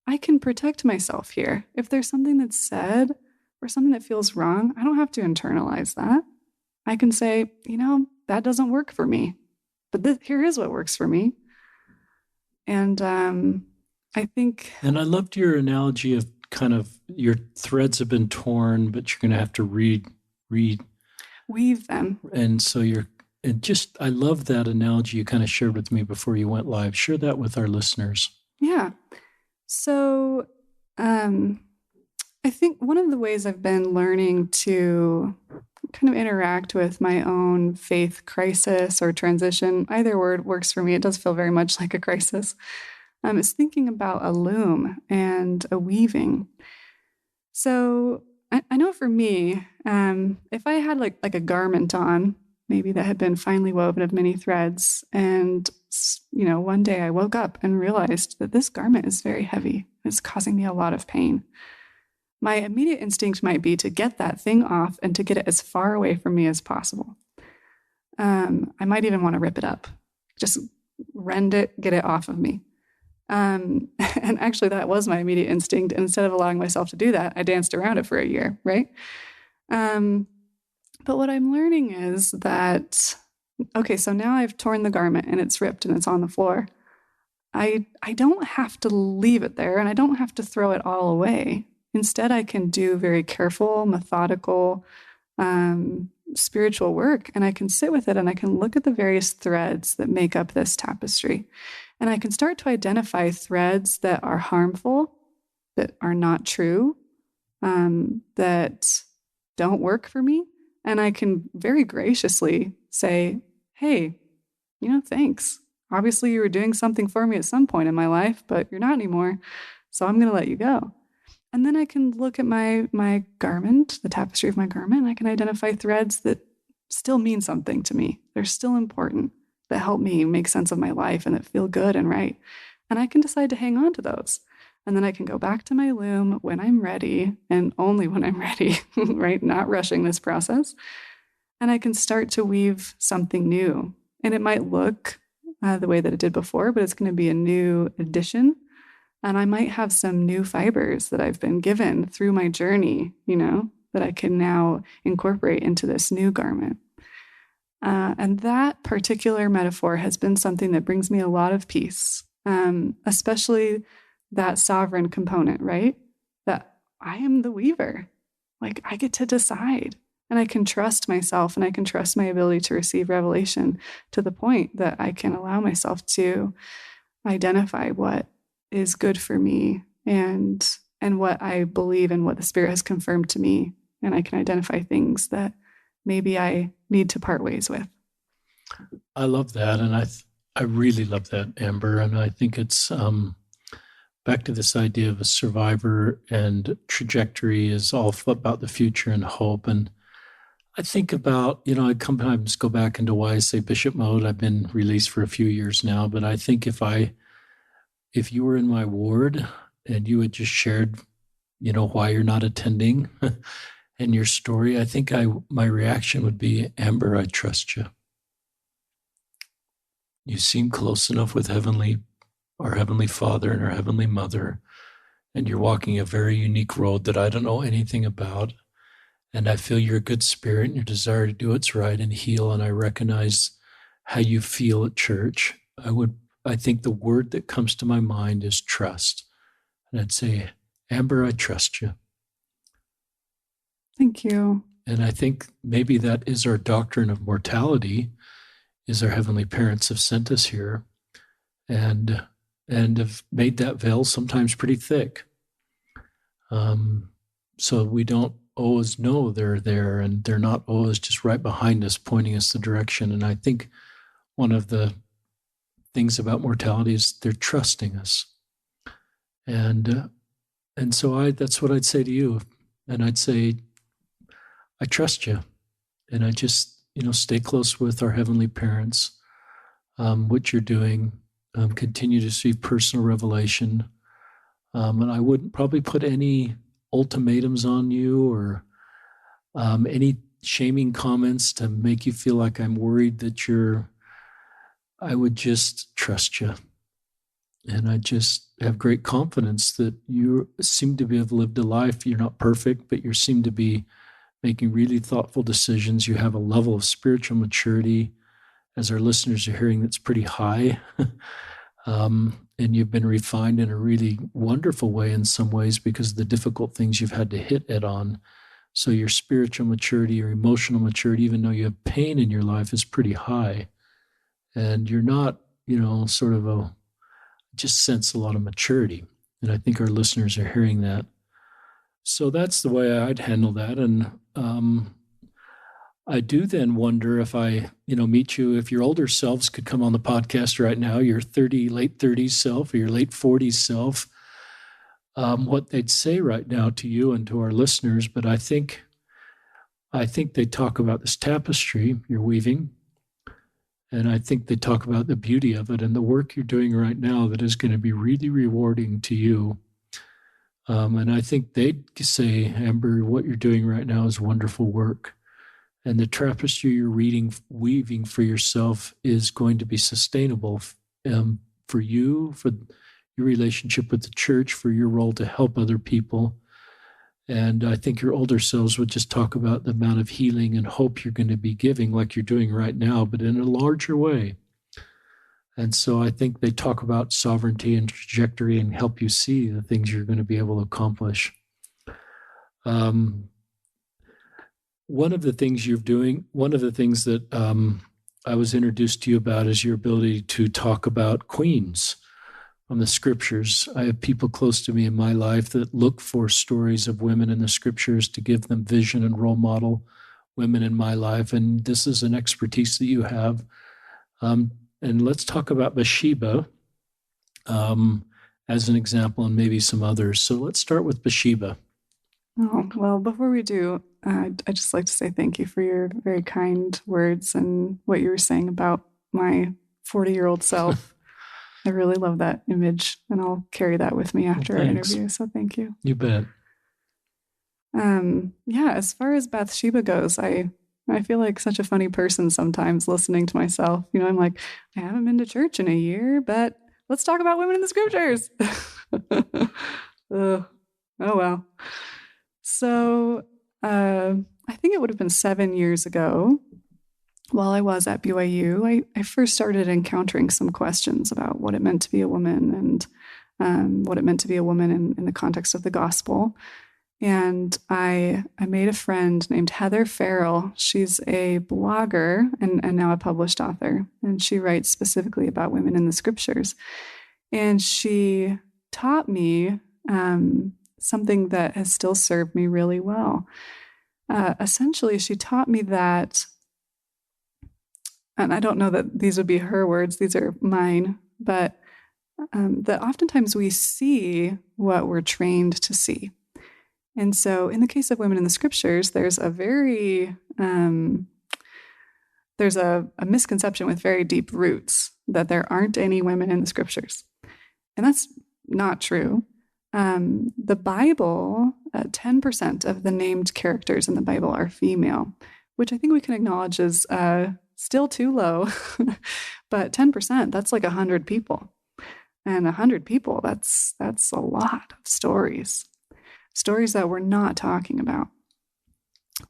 I can protect myself here. If there's something that's said or something that feels wrong, I don't have to internalize that. I can say, that doesn't work for me, but here is what works for me. And I think... And I loved your analogy of kind of your threads have been torn, but you're going to have to weave them. And so I love that analogy you kind of shared with me before you went live. Share that with our listeners. Yeah. So I think one of the ways I've been learning to kind of interact with my own faith crisis or transition, either word works for me. It does feel very much like a crisis. Is thinking about a loom and a weaving. So I know for me, if I had like a garment on, maybe that had been finely woven of many threads, and one day I woke up and realized that this garment is very heavy. It's causing me a lot of pain. My immediate instinct might be to get that thing off and to get it as far away from me as possible. I might even want to rip it up, just rend it, get it off of me. And actually that was my immediate instinct. Instead of allowing myself to do that, I danced around it for a year, right? But what I'm learning is that, okay, so now I've torn the garment and it's ripped and it's on the floor. I don't have to leave it there, and I don't have to throw it all away. Instead, I can do very careful, methodical, spiritual work, and I can sit with it and I can look at the various threads that make up this tapestry. And I can start to identify threads that are harmful, that are not true, that don't work for me. And I can very graciously say, hey, thanks. Obviously you were doing something for me at some point in my life, but you're not anymore. So I'm going to let you go. And then I can look at my garment, the tapestry of my garment, and I can identify threads that still mean something to me. They're still important, that help me make sense of my life and that feel good and right. And I can decide to hang on to those. And then I can go back to my loom when I'm ready, and only when I'm ready, right? Not rushing this process. and I can start to weave something new. And it might look the way that it did before, but it's going to be a new addition. And I might have some new fibers that I've been given through my journey, that I can now incorporate into this new garment. And that particular metaphor has been something that brings me a lot of peace, especially that sovereign component, right? That I am the weaver. Like, I get to decide, and I can trust myself, and I can trust my ability to receive revelation to the point that I can allow myself to identify what is good for me and what I believe and what the Spirit has confirmed to me. And I can identify things that maybe I need to part ways with. I love that. And I really love that, Amber. And I think it's back to this idea of a survivor, and trajectory is all about the future and hope. And I think about, I sometimes go back into why I say bishop mode. I've been released for a few years now, but I think if you were in my ward and you had just shared, why you're not attending and your story, I think my reaction would be, Amber, I trust you. You seem close enough with our Heavenly Father and our Heavenly Mother, and you're walking a very unique road that I don't know anything about. And I feel your good spirit and your desire to do what's right and heal. And I recognize how you feel at church. I think the word that comes to my mind is trust. And I'd say, Amber, I trust you. Thank you. And I think maybe that is our doctrine of mortality, is our heavenly parents have sent us here and have made that veil sometimes pretty thick. So we don't always know they're there, and they're not always just right behind us, pointing us the direction. And I think one of the things about mortality is they're trusting us. And so that's what I'd say to you. And I'd say, I trust you. And I just, stay close with our heavenly parents, what you're doing, continue to receive personal revelation. And I wouldn't probably put any ultimatums on you or any shaming comments to make you feel like I'm worried that I would just trust you. And I just have great confidence that you seem to have lived a life. You're not perfect, but you seem to be making really thoughtful decisions. You have a level of spiritual maturity, as our listeners are hearing, that's pretty high. And you've been refined in a really wonderful way in some ways because of the difficult things you've had to hit head on. So your spiritual maturity, your emotional maturity, even though you have pain in your life, is pretty high. And you're not, just sense a lot of maturity. And I think our listeners are hearing that. So that's the way I'd handle that. And I do then wonder if I, meet you, if your older selves could come on the podcast right now, your late 30s self or your late 40s self, what they'd say right now to you and to our listeners. But I think they talk about this tapestry you're weaving. And I think they talk about the beauty of it and the work you're doing right now that is going to be really rewarding to you. And I think they'd say, Amber, what you're doing right now is wonderful work. And the tapestry you're weaving for yourself is going to be sustainable for you, for your relationship with the church, for your role to help other people. And I think your older selves would just talk about the amount of healing and hope you're going to be giving, like you're doing right now, but in a larger way. And so I think they talk about sovereignty and trajectory and help you see the things you're going to be able to accomplish. One of the things you're doing, one of the things that I was introduced to you about is your ability to talk about queens from the scriptures. I have people close to me in my life that look for stories of women in the scriptures to give them vision and role model women in my life. And this is an expertise that you have. And let's talk about Bathsheba as an example, and maybe some others. So let's start with Bathsheba. Oh, well, before we do, I'd just like to say thank you for your very kind words and what you were saying about my 40-year-old self. I really love that image, and I'll carry that with me after our interview. So thank you. You bet. Yeah, as far as Bathsheba goes, I I feel like such a funny person sometimes listening to myself. I'm like, I haven't been to church in a year, but let's talk about women in the scriptures. Oh well. So I think it would have been 7 years ago, while I was at BYU, I first started encountering some questions about what it meant to be a woman and what it meant to be a woman in the context of the gospel. And I made a friend named Heather Farrell. She's a blogger and now a published author, and she writes specifically about women in the scriptures. And she taught me something that has still served me really well. Essentially, she taught me that, and I don't know that these would be her words, these are mine, but that oftentimes we see what we're trained to see. And so in the case of women in the scriptures, there's a very, there's a misconception with very deep roots that there aren't any women in the scriptures. And that's not true. The Bible, 10% of the named characters in the Bible are female, which I think we can acknowledge is still too low. But 10%, that's like 100 people. And 100 people, that's a lot of stories that we're not talking about.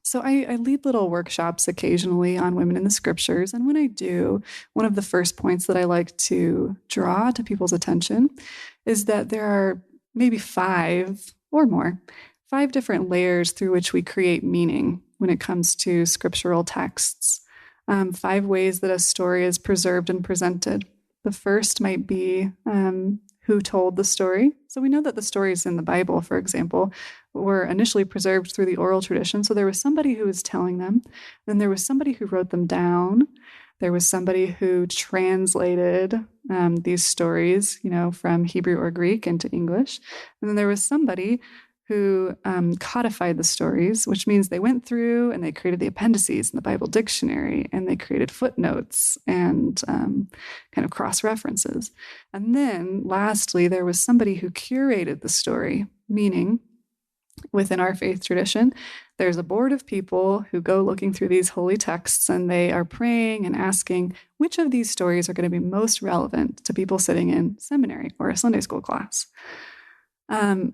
So I lead little workshops occasionally on women in the scriptures. And when I do, one of the first points that I like to draw to people's attention is that there are maybe 5 different layers through which we create meaning when it comes to scriptural texts. 5 ways that a story is preserved and presented. The first might be who told the story. So we know that the stories in the Bible, for example, were initially preserved through the oral tradition. So there was somebody who was telling them. Then there was somebody who wrote them down. There was somebody who translated these stories, from Hebrew or Greek into English. And then there was somebody who codified the stories, which means they went through and they created the appendices in the Bible dictionary, and they created footnotes and kind of cross-references. And then lastly, there was somebody who curated the story, meaning within our faith tradition, there's a board of people who go looking through these holy texts, and they are praying and asking which of these stories are going to be most relevant to people sitting in seminary or a Sunday school class. And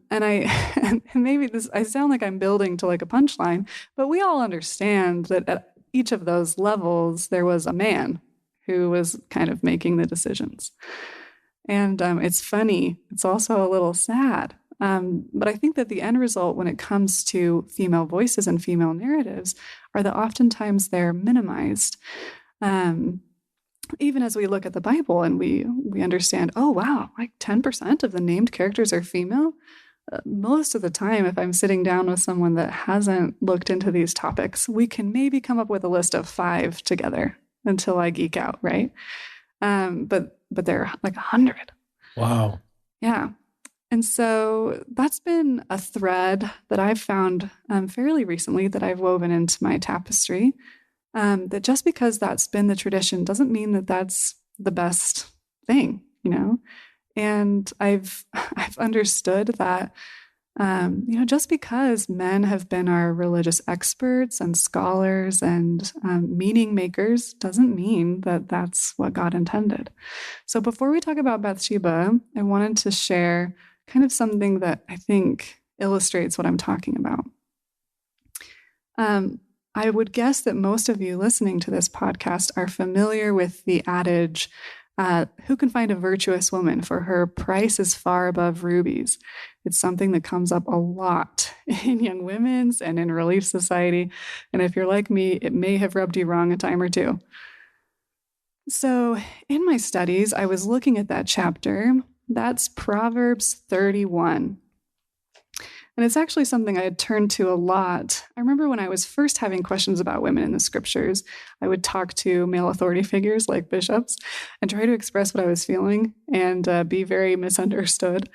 maybe I sound like I'm building to like a punchline, but we all understand that at each of those levels, there was a man who was kind of making the decisions. And it's funny. It's also a little sad. But I think that the end result when it comes to female voices and female narratives are that oftentimes they're minimized. Even as we look at the Bible and we understand, oh, wow, like 10% of the named characters are female. Most of the time, if I'm sitting down with someone that hasn't looked into these topics, we can maybe come up with a list of 5 together until I geek out, right? But they're like 100. Wow. Yeah. And so that's been a thread that I've found fairly recently that I've woven into my tapestry. That just because that's been the tradition doesn't mean that that's the best thing, And I've understood that, just because men have been our religious experts and scholars and meaning makers doesn't mean that that's what God intended. So before we talk about Bathsheba, I wanted to share kind of something that I think illustrates what I'm talking about. I would guess that most of you listening to this podcast are familiar with the adage, who can find a virtuous woman, for her price is far above rubies. It's something that comes up a lot in young women's and in Relief Society. And if you're like me, it may have rubbed you wrong a time or two. So in my studies, I was looking at that chapter. That's Proverbs 31. And it's actually something I had turned to a lot. I remember when I was first having questions about women in the scriptures, I would talk to male authority figures like bishops and try to express what I was feeling and be very misunderstood.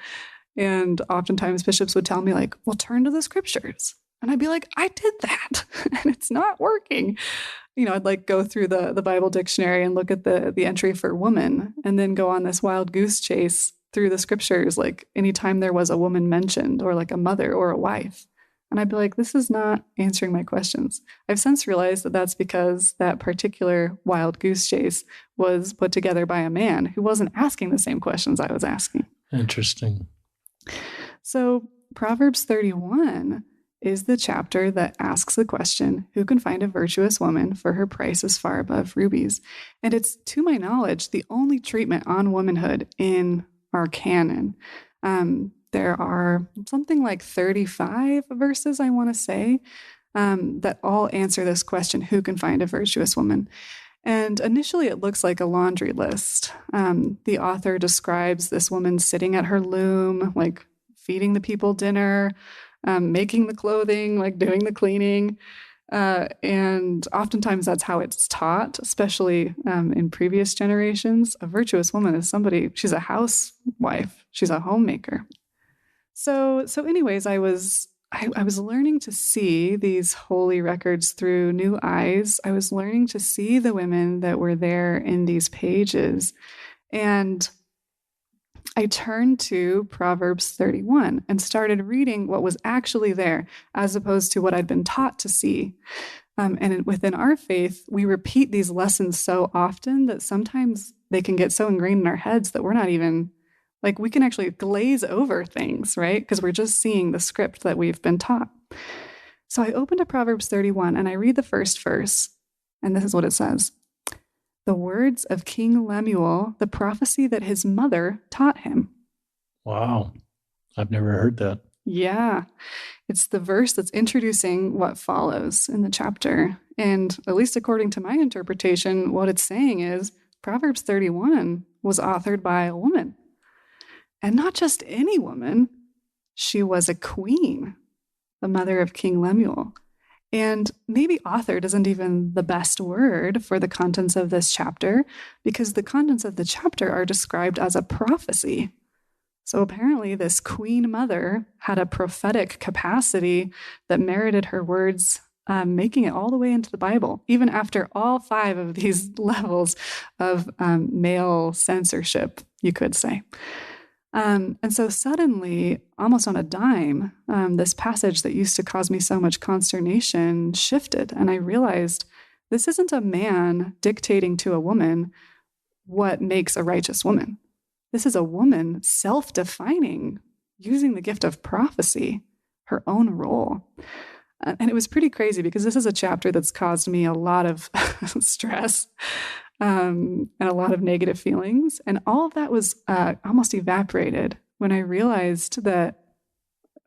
And oftentimes bishops would tell me like, well, turn to the scriptures. And I'd be like, I did that and it's not working. I'd like go through the Bible dictionary and look at the entry for woman and then go on this wild goose chase through the scriptures, like anytime there was a woman mentioned or like a mother or a wife. And I'd be like, this is not answering my questions. I've since realized that that's because that particular wild goose chase was put together by a man who wasn't asking the same questions I was asking. Interesting. So Proverbs 31 is the chapter that asks the question, who can find a virtuous woman, for her price is far above rubies? And it's, to my knowledge, the only treatment on womanhood in our canon. There are something like 35 verses, I want to say, that all answer this question, who can find a virtuous woman? And initially, it looks like a laundry list. The author describes this woman sitting at her loom, like feeding the people dinner, making the clothing, like doing the cleaning. And oftentimes that's how it's taught, especially in previous generations. A virtuous woman is somebody, she's a housewife, she's a homemaker. So anyways, I was learning to see these holy records through new eyes. I was learning to see the women that were there in these pages. And I turned to Proverbs 31 and started reading what was actually there, as opposed to what I'd been taught to see. And within our faith, we repeat these lessons so often that sometimes they can get so ingrained in our heads that we're not even, like, we can actually glaze over things, right? Because we're just seeing the script that we've been taught. So I opened to Proverbs 31 and I read the first verse, and this is what it says. The words of King Lemuel, the prophecy that his mother taught him. Wow. I've never heard that. Yeah. It's the verse that's introducing what follows in the chapter. And at least according to my interpretation, what it's saying is Proverbs 31 was authored by a woman. And not just any woman. She was a queen, the mother of King Lemuel. And maybe authored isn't even the best word for the contents of this chapter, because the contents of the chapter are described as a prophecy. So apparently this queen mother had a prophetic capacity that merited her words making it all the way into the Bible, even after all 5 of these levels of male censorship, you could say. And so suddenly, almost on a dime, this passage that used to cause me so much consternation shifted. And I realized this isn't a man dictating to a woman what makes a righteous woman. This is a woman self-defining, using the gift of prophecy, her own role. And it was pretty crazy because this is a chapter that's caused me a lot of stress. And a lot of negative feelings. And all of that was almost evaporated when I realized that,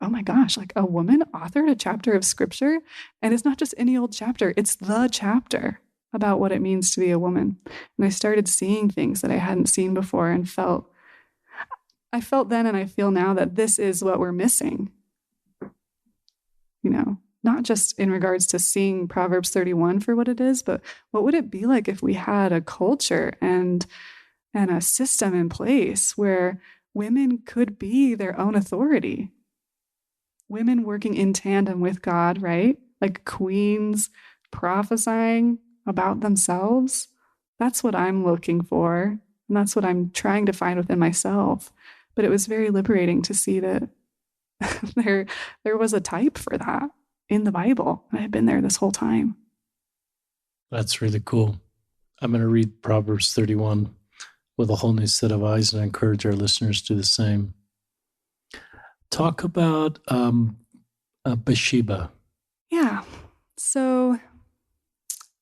oh my gosh, like a woman authored a chapter of scripture. And it's not just any old chapter, it's the chapter about what it means to be a woman. And I started seeing things that I hadn't seen before and I felt then and I feel now that this is what we're missing. You know, not just in regards to seeing Proverbs 31 for what it is, but what would it be like if we had a culture and a system in place where women could be their own authority? Women working in tandem with God, right? Like queens prophesying about themselves. That's what I'm looking for. And that's what I'm trying to find within myself. But it was very liberating to see that there was a type for that in the Bible. I had been there this whole time. That's really cool. I'm going to read Proverbs 31 with a whole new set of eyes, and I encourage our listeners to do the same. Talk about Bathsheba. Yeah. So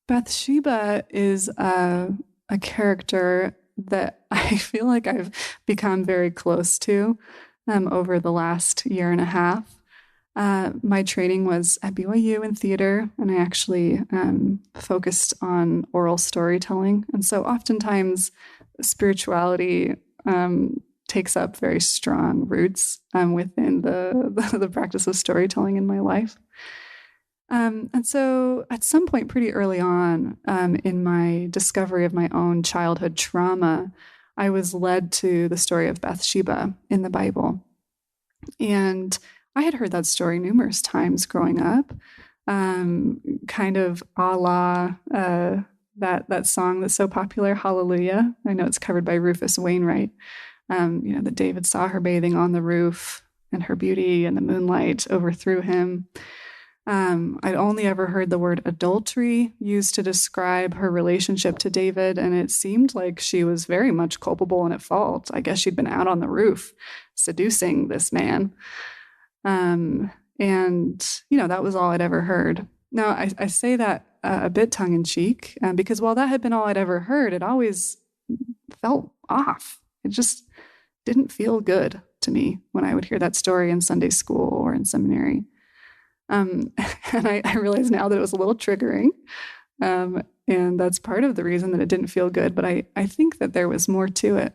Bathsheba is a character that I feel like I've become very close to over the last year and a half. My training was at BYU in theater, and I actually focused on oral storytelling. And so oftentimes spirituality takes up very strong roots within the practice of storytelling in my life. And so at some point pretty early on in my discovery of my own childhood trauma, I was led to the story of Bathsheba in the Bible. And I had heard that story numerous times growing up, kind of a la that song that's so popular, Hallelujah. I know it's covered by Rufus Wainwright. That David saw her bathing on the roof, and her beauty and the moonlight overthrew him. I'd only ever heard the word adultery used to describe her relationship to David, and it seemed like she was very much culpable and at fault. I guess she'd been out on the roof seducing this man. And, that was all I'd ever heard. Now, I say that a bit tongue-in-cheek, because while that had been all I'd ever heard, it always felt off. It just didn't feel good to me when I would hear that story in Sunday school or in seminary. And I realize now that it was a little triggering. And that's part of the reason that it didn't feel good. But I think that there was more to it.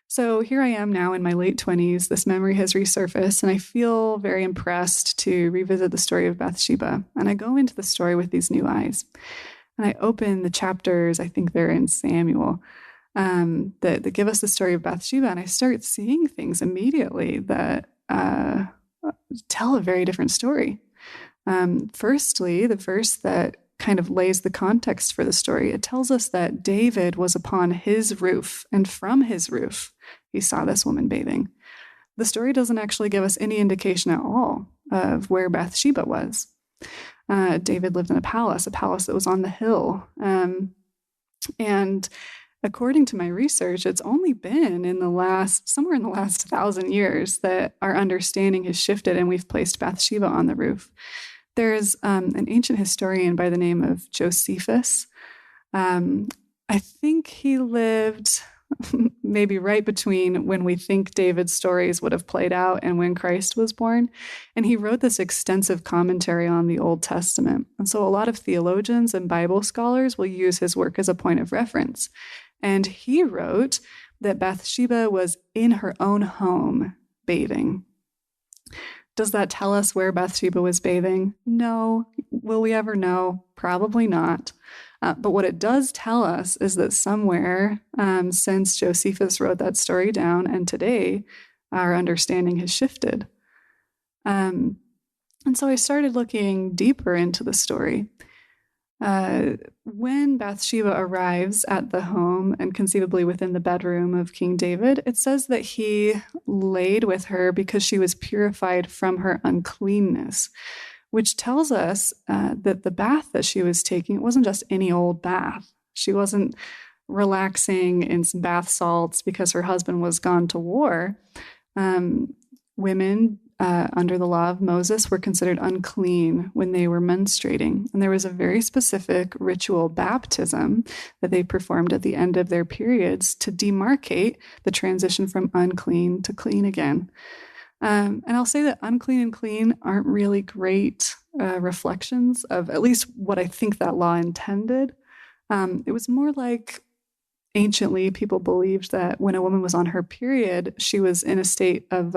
So here I am now in my late 20s. This memory has resurfaced, and I feel very impressed to revisit the story of Bathsheba. And I go into the story with these new eyes. And I open the chapters, I think they're in Samuel, that give us the story of Bathsheba. And I start seeing things immediately that tell a very different story. Firstly, the verse that kind of lays the context for the story, it tells us that David was upon his roof, and from his roof, he saw this woman bathing. The story doesn't actually give us any indication at all of where Bathsheba was. David lived in a palace that was on the hill. And according to my research, it's only been somewhere in the last 1,000 years that our understanding has shifted and we've placed Bathsheba on the roof. There's an ancient historian by the name of Josephus. I think he lived maybe right between when we think David's stories would have played out and when Christ was born. And he wrote this extensive commentary on the Old Testament. And so a lot of theologians and Bible scholars will use his work as a point of reference. And he wrote that Bathsheba was in her own home bathing. Does that tell us where Bathsheba was bathing? No. Will we ever know? Probably not. But what it does tell us is that somewhere since Josephus wrote that story down and today, our understanding has shifted. And so I started looking deeper into the story. When Bathsheba arrives at the home and conceivably within the bedroom of King David, it says that he laid with her because she was purified from her uncleanness, which tells us that the bath that she was taking, it wasn't just any old bath. She wasn't relaxing in some bath salts because her husband was gone to war. Women under the law of Moses were considered unclean when they were menstruating. And there was a very specific ritual baptism that they performed at the end of their periods to demarcate the transition from unclean to clean again. And I'll say that unclean and clean aren't really great reflections of at least what I think that law intended. It was more like anciently, people believed that when a woman was on her period, she was in a state of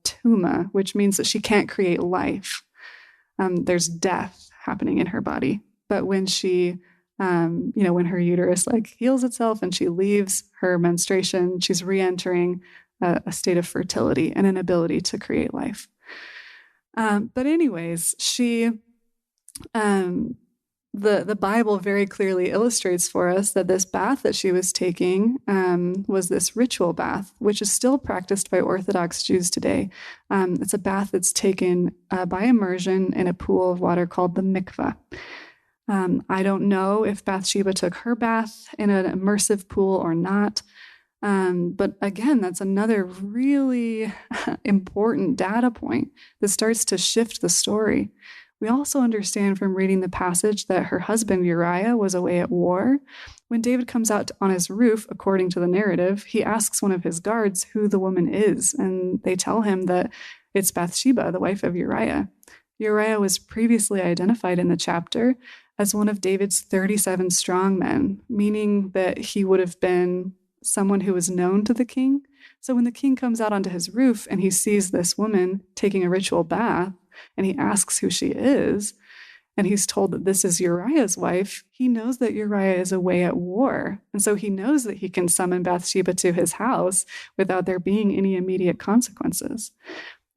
tuma, which means that she can't create life. There's death happening in her body. But when she, when her uterus heals itself and she leaves her menstruation, she's re-entering a state of fertility and an ability to create life. But anyways, she... The Bible very clearly illustrates for us that this bath that she was taking was this ritual bath, which is still practiced by Orthodox Jews today. It's a bath that's taken by immersion in a pool of water called the mikveh. I don't know if Bathsheba took her bath in an immersive pool or not. But again, that's another really important data point that starts to shift the story. We also understand from reading the passage that her husband Uriah was away at war. When David comes out on his roof, according to the narrative, he asks one of his guards who the woman is, and they tell him that it's Bathsheba, the wife of Uriah. Uriah was previously identified in the chapter as one of David's 37 strong men, meaning that he would have been someone who was known to the king. So when the king comes out onto his roof and he sees this woman taking a ritual bath, and he asks who she is, and he's told that this is Uriah's wife, he knows that Uriah is away at war. And so he knows that he can summon Bathsheba to his house without there being any immediate consequences.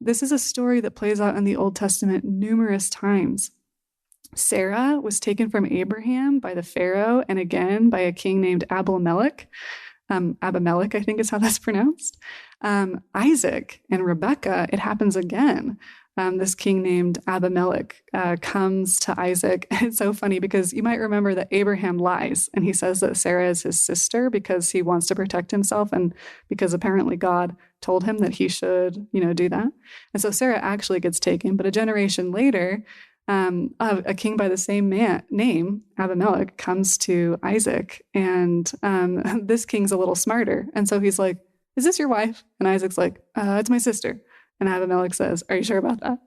This is a story that plays out in the Old Testament numerous times. Sarah was taken from Abraham by the Pharaoh and again by a king named Abimelech. Abimelech, I think is how that's pronounced. Isaac and Rebekah, it happens again. This king named Abimelech comes to Isaac. It's so funny because you might remember that Abraham lies and he says that Sarah is his sister because he wants to protect himself and because apparently God told him that he should, do that. And so Sarah actually gets taken, but a generation later, a king by the same name, Abimelech, comes to Isaac, and this king's a little smarter. And so he's like, "Is this your wife?" And Isaac's like, "It's my sister." And Abimelech says, "Are you sure about that?"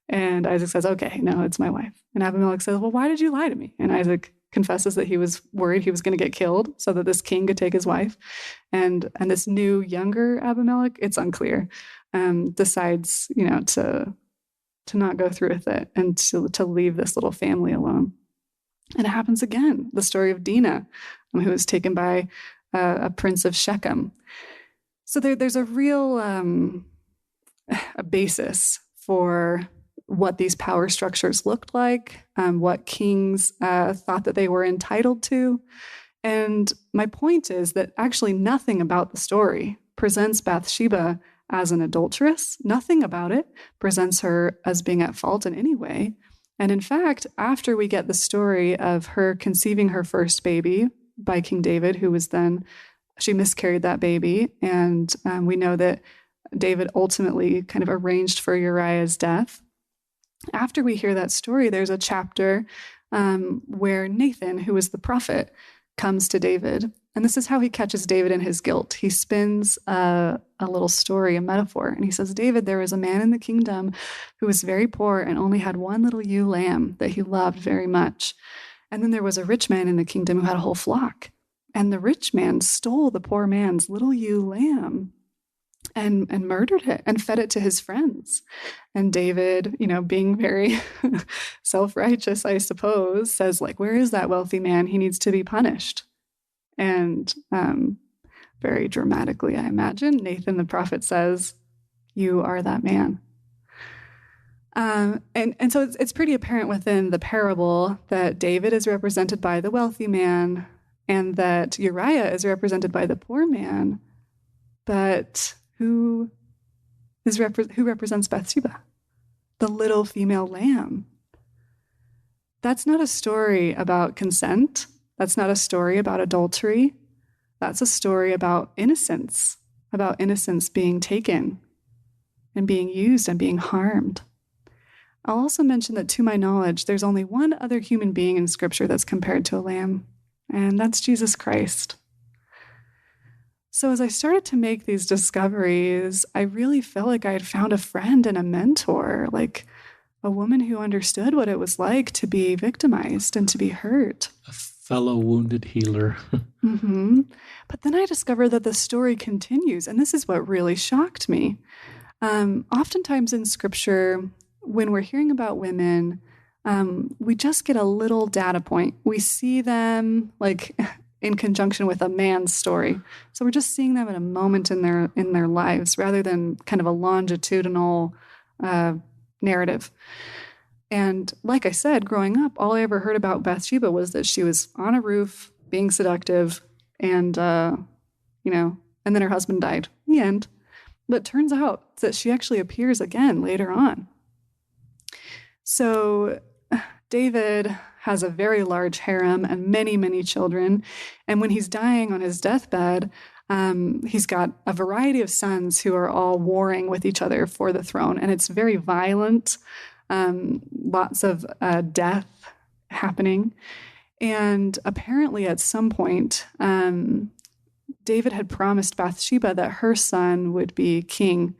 And Isaac says, "Okay, no, it's my wife." And Abimelech says, "Well, why did you lie to me?" And Isaac confesses that he was worried he was going to get killed so that this king could take his wife. And this new, younger Abimelech, it's unclear, decides, to not go through with it and to leave this little family alone. And it happens again. The story of Dinah, who was taken by a prince of Shechem. So there's a real a basis for what these power structures looked like, what kings thought that they were entitled to. And my point is that actually nothing about the story presents Bathsheba as an adulteress. Nothing about it presents her as being at fault in any way. And in fact, after we get the story of her conceiving her first baby by King David, she miscarried that baby. And we know that David ultimately kind of arranged for Uriah's death. After we hear that story, there's a chapter where Nathan, who is the prophet, comes to David. And this is how he catches David in his guilt. He spins a little story, a metaphor, and he says, "David, there was a man in the kingdom who was very poor and only had one little ewe lamb that he loved very much. And then there was a rich man in the kingdom who had a whole flock. And the rich man stole the poor man's little ewe lamb and murdered it and fed it to his friends." And David, being very self-righteous, I suppose, says, "Where is that wealthy man? He needs to be punished." And very dramatically, I imagine, Nathan the prophet says, "You are that man." And so it's pretty apparent within the parable that David is represented by the wealthy man and that Uriah is represented by the poor man. But who represents Bathsheba? The little female lamb. That's not a story about consent. That's not a story about adultery. That's a story about innocence being taken and being used and being harmed. I'll also mention that, to my knowledge, there's only one other human being in Scripture that's compared to a lamb, and that's Jesus Christ. So as I started to make these discoveries, I really felt like I had found a friend and a mentor, like a woman who understood what it was like to be victimized and to be hurt. A fellow wounded healer. Mm-hmm. But then I discovered that the story continues, and this is what really shocked me. Oftentimes in Scripture, when we're hearing about women, we just get a little data point. We see them in conjunction with a man's story. So we're just seeing them at a moment in their lives rather than kind of a longitudinal narrative. And like I said, growing up, all I ever heard about Bathsheba was that she was on a roof being seductive and then her husband died in the end. But it turns out that she actually appears again later on. So David has a very large harem and many, many children. And when he's dying on his deathbed, he's got a variety of sons who are all warring with each other for the throne. And it's very violent, lots of death happening. And apparently at some point, David had promised Bathsheba that her son would be king,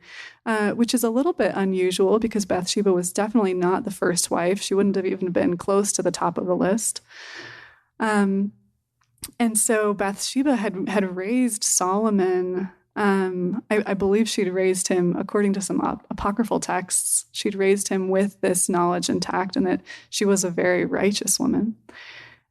which is a little bit unusual because Bathsheba was definitely not the first wife. She wouldn't have even been close to the top of the list. And so Bathsheba had raised Solomon. I believe she'd raised him, according to some apocryphal texts, she'd raised him with this knowledge intact and that she was a very righteous woman.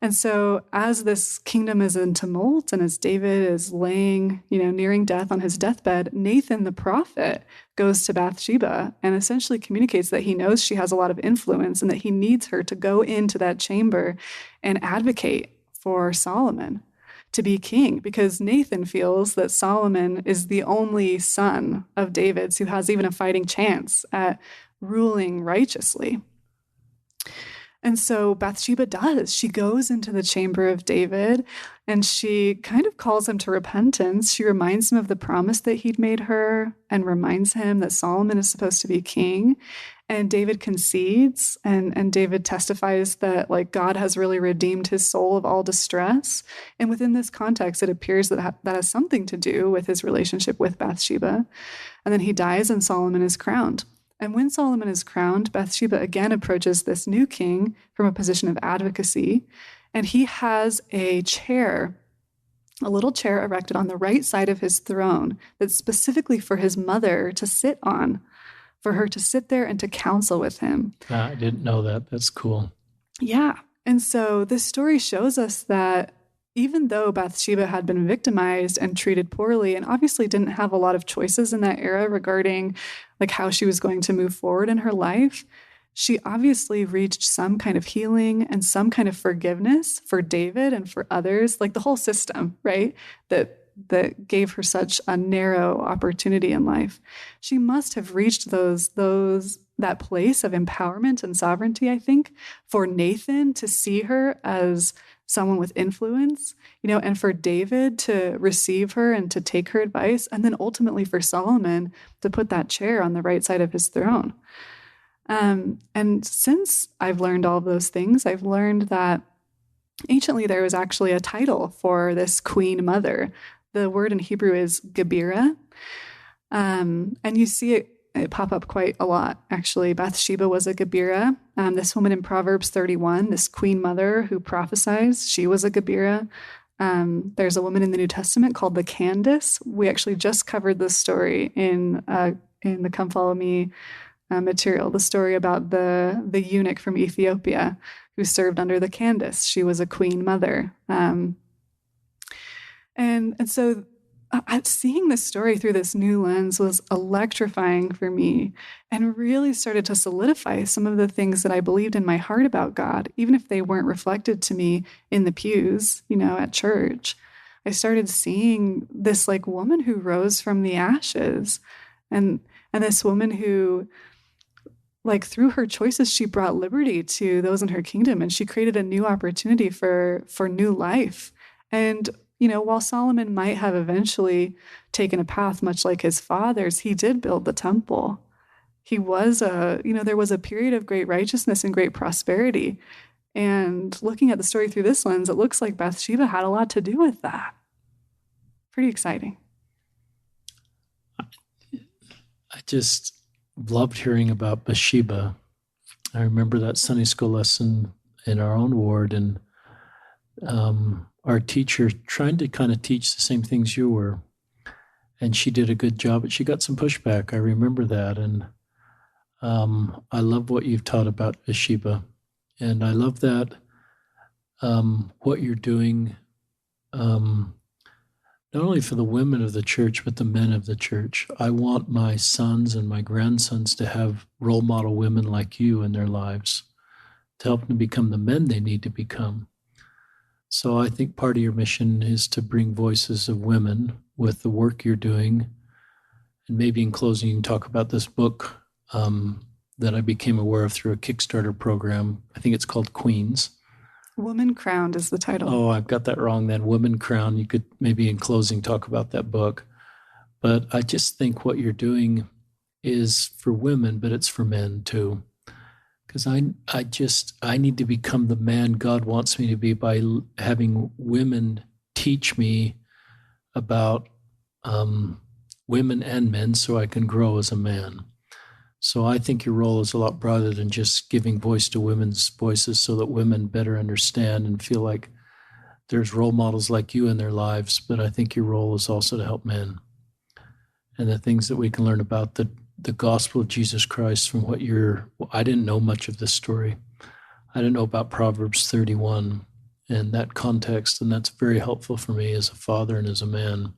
And so as this kingdom is in tumult and as David is laying, nearing death on his deathbed, Nathan the prophet goes to Bathsheba and essentially communicates that he knows she has a lot of influence and that he needs her to go into that chamber and advocate for Solomon, to be king, because Nathan feels that Solomon is the only son of David's who has even a fighting chance at ruling righteously. And so Bathsheba does. She goes into the chamber of David and she kind of calls him to repentance. She reminds him of the promise that he'd made her and reminds him that Solomon is supposed to be king. And David concedes, and David testifies that like God has really redeemed his soul of all distress. And within this context, it appears that that has something to do with his relationship with Bathsheba. And then he dies and Solomon is crowned. And when Solomon is crowned, Bathsheba again approaches this new king from a position of advocacy, and he has a chair, a little chair erected on the right side of his throne that's specifically for his mother to sit on, for her to sit there and to counsel with him. I didn't know that. That's cool. Yeah. And so this story shows us that even though Bathsheba had been victimized and treated poorly and obviously didn't have a lot of choices in that era regarding like how she was going to move forward in her life, she obviously reached some kind of healing and some kind of forgiveness for David and for others, like the whole system, right? That gave her such a narrow opportunity in life. She must have reached that place of empowerment and sovereignty, I think, for Nathan to see her as someone with influence, and for David to receive her and to take her advice, and then ultimately for Solomon to put that chair on the right side of his throne. And since I've learned all of those things, I've learned that anciently there was actually a title for this queen mother. The word in Hebrew is Gebira. And you see it pop up quite a lot, actually. Bathsheba was a Gebira. This woman in Proverbs 31, this queen mother who prophesies, she was a Gebira. There's a woman in the New Testament called the Candace. We actually just covered this story in the Come Follow Me material, the story about the eunuch from Ethiopia who served under the Candace. She was a queen mother. And so seeing this story through this new lens was electrifying for me and really started to solidify some of the things that I believed in my heart about God, even if they weren't reflected to me in the pews, at church. I started seeing this like woman who rose from the ashes, and this woman who, like, through her choices, she brought liberty to those in her kingdom, and she created a new opportunity for new life. And while Solomon might have eventually taken a path much like his father's, he did build the temple. He was there was a period of great righteousness and great prosperity. And looking at the story through this lens, it looks like Bathsheba had a lot to do with that. Pretty exciting. I just loved hearing about Bathsheba. I remember that Sunday school lesson in our own ward, and our teacher trying to kind of teach the same things you were. And she did a good job, but she got some pushback. I remember that. And I love what you've taught about Bathsheba. And I love that what you're doing, not only for the women of the church, but the men of the church. I want my sons and my grandsons to have role model women like you in their lives, to help them become the men they need to become. So I think part of your mission is to bring voices of women with the work you're doing. And maybe in closing, you can talk about this book that I became aware of through a Kickstarter program. I think it's called Queens. Woman Crowned is the title. Oh, I've got that wrong then. Woman Crowned. You could maybe in closing talk about that book. But I just think what you're doing is for women, but it's for men too. Because I need to become the man God wants me to be by having women teach me about women and men so I can grow as a man. So I think your role is a lot broader than just giving voice to women's voices so that women better understand and feel like there's role models like you in their lives. But I think your role is also to help men. And the things that we can learn about the gospel of Jesus Christ from what I didn't know much of this story. I didn't know about Proverbs 31 and that context, and that's very helpful for me as a father and as a man.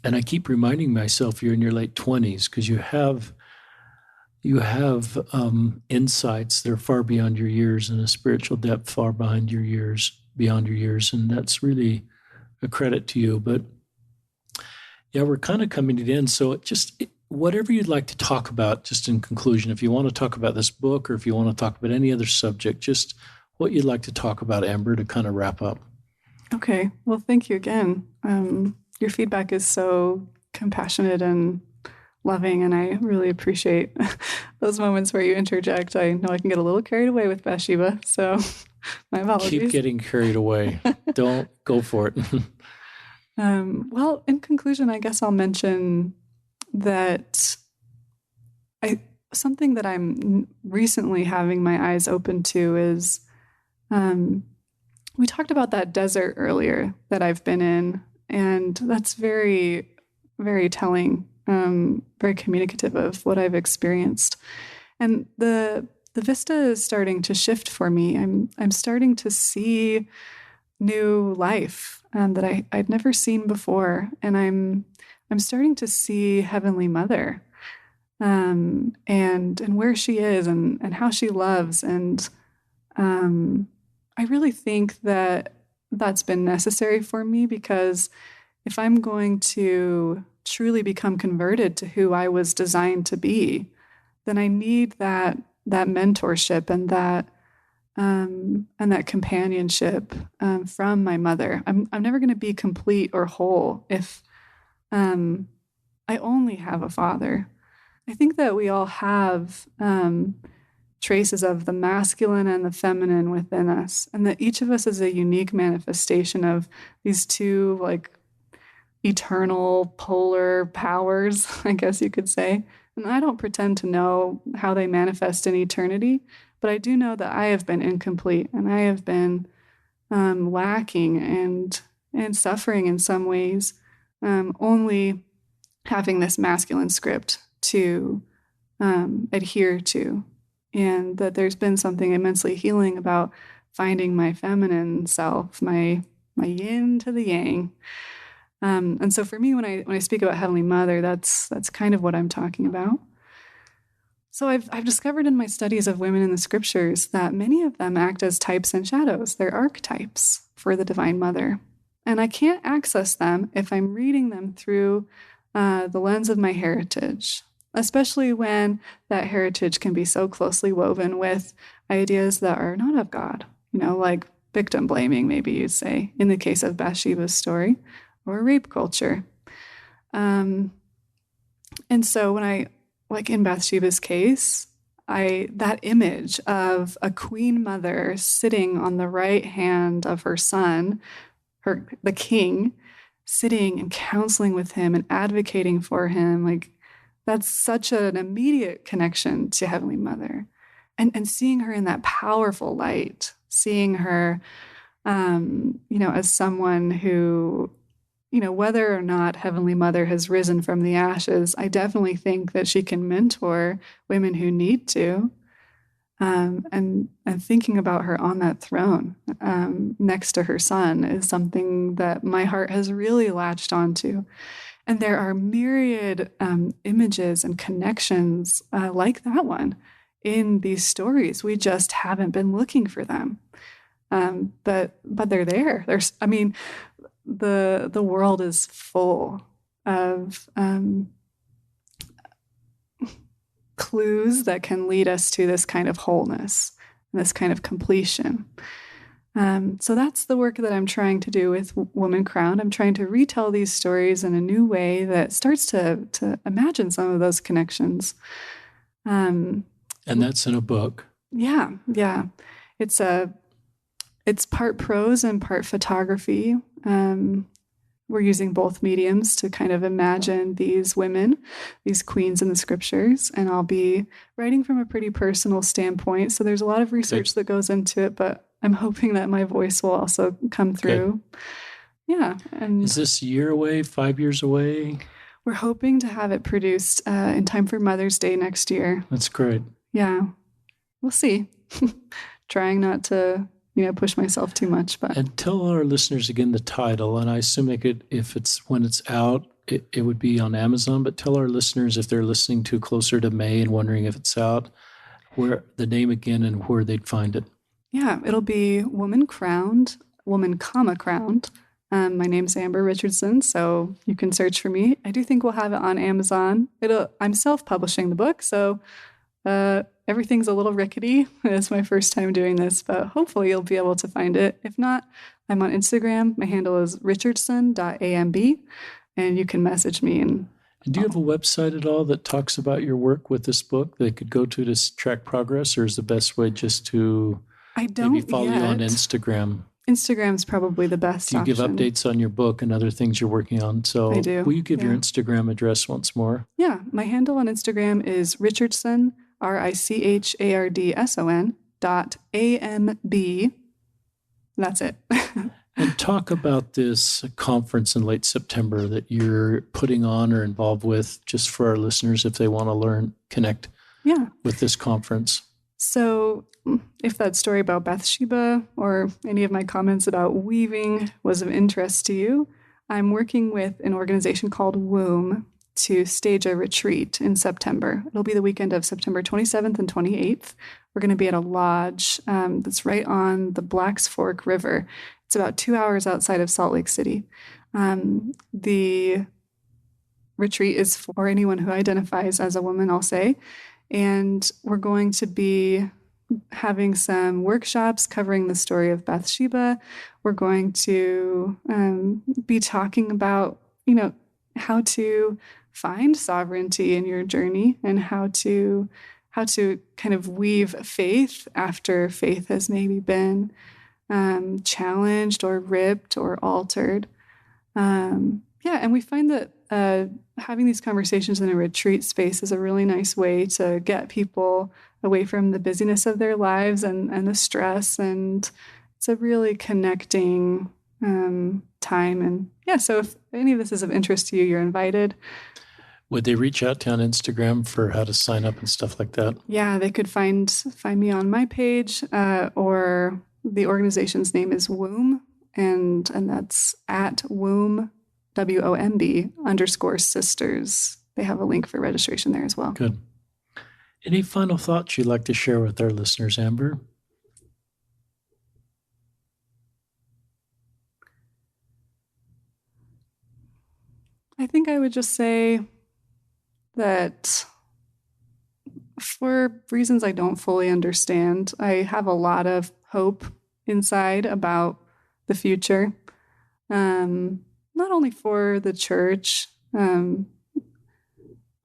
And I keep reminding myself you're in your late 20s because you have insights that are far beyond your years and a spiritual depth far behind your years. beyond your years, and that's really a credit to you. But yeah, we're kind of coming to the end. So whatever you'd like to talk about, just in conclusion, if you want to talk about this book or if you want to talk about any other subject, just what you'd like to talk about, Amber, to kind of wrap up. Okay. Well, thank you again. Your feedback is so compassionate and loving, and I really appreciate those moments where you interject. I know I can get a little carried away with Bathsheba, so my apologies. Keep getting carried away. Don't go for it. Well, in conclusion, I guess I'll mention that something that I'm recently having my eyes open to is we talked about that desert earlier that I've been in, and that's very, very telling, very communicative of what I've experienced. And the vista is starting to shift for me. I'm starting to see new life that I'd never seen before, and I'm starting to see Heavenly Mother, and where she is and how she loves, and I really think that that's been necessary for me, because if I'm going to truly become converted to who I was designed to be, then I need that mentorship and that companionship from my mother. I'm never going to be complete or whole if I only have a father. I think that we all have traces of the masculine and the feminine within us, and that each of us is a unique manifestation of these two, like, eternal polar powers, I guess you could say. And I don't pretend to know how they manifest in eternity, but I do know that I have been incomplete, and I have been lacking and suffering in some ways, only having this masculine script to adhere to. And that there's been something immensely healing about finding my feminine self, my yin to the yang. And so for me, when I speak about Heavenly Mother, that's kind of what I'm talking about. So I've discovered in my studies of women in the scriptures that many of them act as types and shadows. They're archetypes for the Divine Mother. And I can't access them if I'm reading them through the lens of my heritage, especially when that heritage can be so closely woven with ideas that are not of God, like victim blaming, maybe you'd say, in the case of Bathsheba's story, or rape culture. And so when like in Bathsheba's case, that image of a queen mother sitting on the right hand of her son, the king, sitting and counseling with him and advocating for him, like, that's such an immediate connection to Heavenly Mother. And seeing her in that powerful light, seeing her, as someone who, whether or not Heavenly Mother has risen from the ashes, I definitely think that she can mentor women who need to. And thinking about her on that throne next to her son is something that my heart has really latched onto. And there are myriad images and connections like that one in these stories. We just haven't been looking for them. But they're there. The world is full of clues that can lead us to this kind of wholeness, this kind of completion. So that's the work that I'm trying to do with Woman Crowned. I'm trying to retell these stories in a new way that starts to imagine some of those connections. And that's in a book. Yeah. It's part prose and part photography. We're using both mediums to kind of imagine these women, these queens in the scriptures, and I'll be writing from a pretty personal standpoint. So there's a lot of research that goes into it, but I'm hoping that my voice will also come through. Yeah. And is this a year away, 5 years away? We're hoping to have it produced in time for Mother's Day next year. That's great. Yeah. We'll see. Trying not to push myself too much. But and tell our listeners again the title, and I assume when it's out, it would be on Amazon, but tell our listeners, if they're listening to closer to May and wondering if it's out, where the name again and where they'd find it. Yeah, it'll be Woman Crowned, woman, crowned. My name's Amber Richardson, so you can search for me. I do think we'll have it on Amazon. I'm self-publishing the book, so everything's a little rickety. It's my first time doing this, but hopefully you'll be able to find it. If not, I'm on Instagram. My handle is richardson.amb, and you can message me. And do you have a website at all that talks about your work with this book they could go to track progress, or is the best way just to maybe follow you on Instagram? Instagram's probably the best option. Do you give updates on your book and other things you're working on? So I do. Will you give your Instagram address once more? Yeah, my handle on Instagram is Richardson, RICHARDSON.AMB. That's it. And talk about this conference in late September that you're putting on or involved with, just for our listeners if they want to connect with this conference. So if that story about Bathsheba or any of my comments about weaving was of interest to you, I'm working with an organization called Womb to stage a retreat in September. It'll be the weekend of September 27th and 28th. We're going to be at a lodge that's right on the Blacks Fork River. It's about 2 hours outside of Salt Lake City. The retreat is for anyone who identifies as a woman, I'll say. And we're going to be having some workshops covering the story of Bathsheba. We're going to be talking about, how to find sovereignty in your journey and how to kind of weave faith after faith has maybe been challenged or ripped or altered. And we find that having these conversations in a retreat space is a really nice way to get people away from the busyness of their lives and the stress. And it's a really connecting time. And so if any of this is of interest to you, you're invited. Would they reach out to you on Instagram for how to sign up and stuff like that? Yeah, they could find me on my page, or the organization's name is Womb, and that's at Womb, WOMB_sisters. They have a link for registration there as well. Good. Any final thoughts you'd like to share with our listeners, Amber? I think I would just say that for reasons I don't fully understand, I have a lot of hope inside about the future. Not only for the church,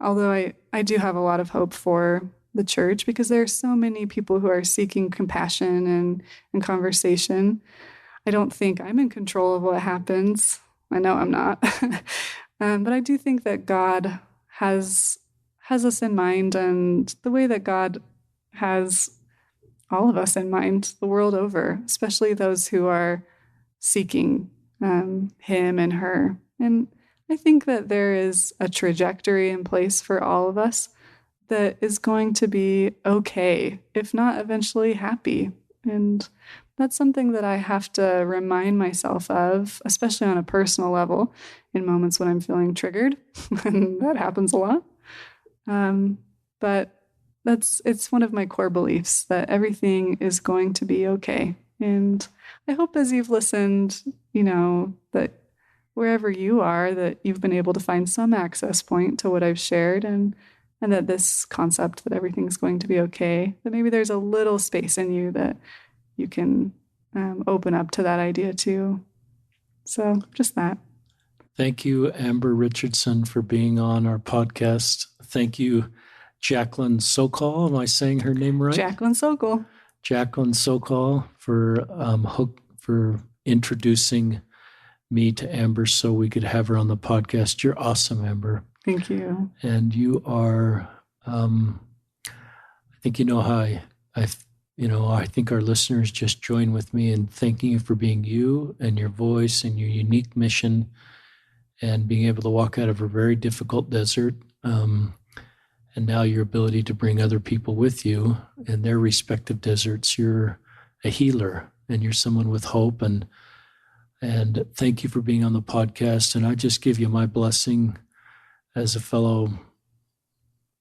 although I do have a lot of hope for the church, because there are so many people who are seeking compassion and conversation. I don't think I'm in control of what happens. I know I'm not. But I do think that God has us in mind, and the way that God has all of us in mind the world over, especially those who are seeking him and her. And I think that there is a trajectory in place for all of us that is going to be okay, if not eventually happy. And that's something that I have to remind myself of, especially on a personal level, in moments when I'm feeling triggered. And that happens a lot. But it's one of my core beliefs that everything is going to be okay. And I hope as you've listened, that wherever you are, that you've been able to find some access point to what I've shared, and that this concept that everything's going to be okay, that maybe there's a little space in you that you can open up to that idea too. So just that. Thank you, Amber Richardson, for being on our podcast. Thank you, Jacqueline Sokol. Am I saying her name right? Jacqueline Sokol. Jacqueline Sokol for introducing me to Amber so we could have her on the podcast. You're awesome, Amber. Thank you. And you are, I think you know how I think our listeners just join with me in thanking you for being you and your voice and your unique mission and being able to walk out of a very difficult desert. And now your ability to bring other people with you in their respective deserts. You're a healer and you're someone with hope. And thank you for being on the podcast. And I just give you my blessing as a fellow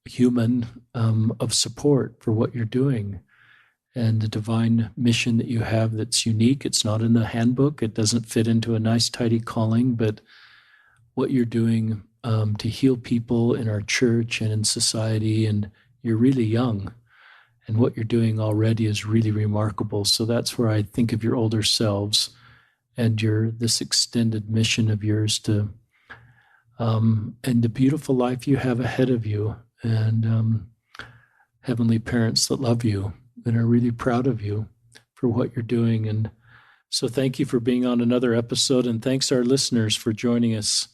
human of support for what you're doing. and the divine mission that you have that's unique. It's not in the handbook. It doesn't fit into a nice, tidy calling, but what you're doing to heal people in our church and in society, and you're really young, and what you're doing already is really remarkable. So that's where I think of your older selves and this extended mission of yours to, and the beautiful life you have ahead of you, and heavenly parents that love you and are really proud of you for what you're doing. And so thank you for being on another episode, and thanks our listeners for joining us.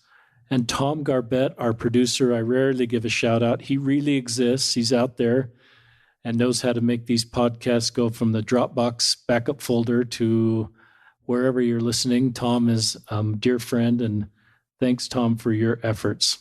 And Tom Garbett, our producer, I rarely give a shout out. He really exists. He's out there and knows how to make these podcasts go from the Dropbox backup folder to wherever you're listening. Tom is a dear friend, and thanks, Tom, for your efforts.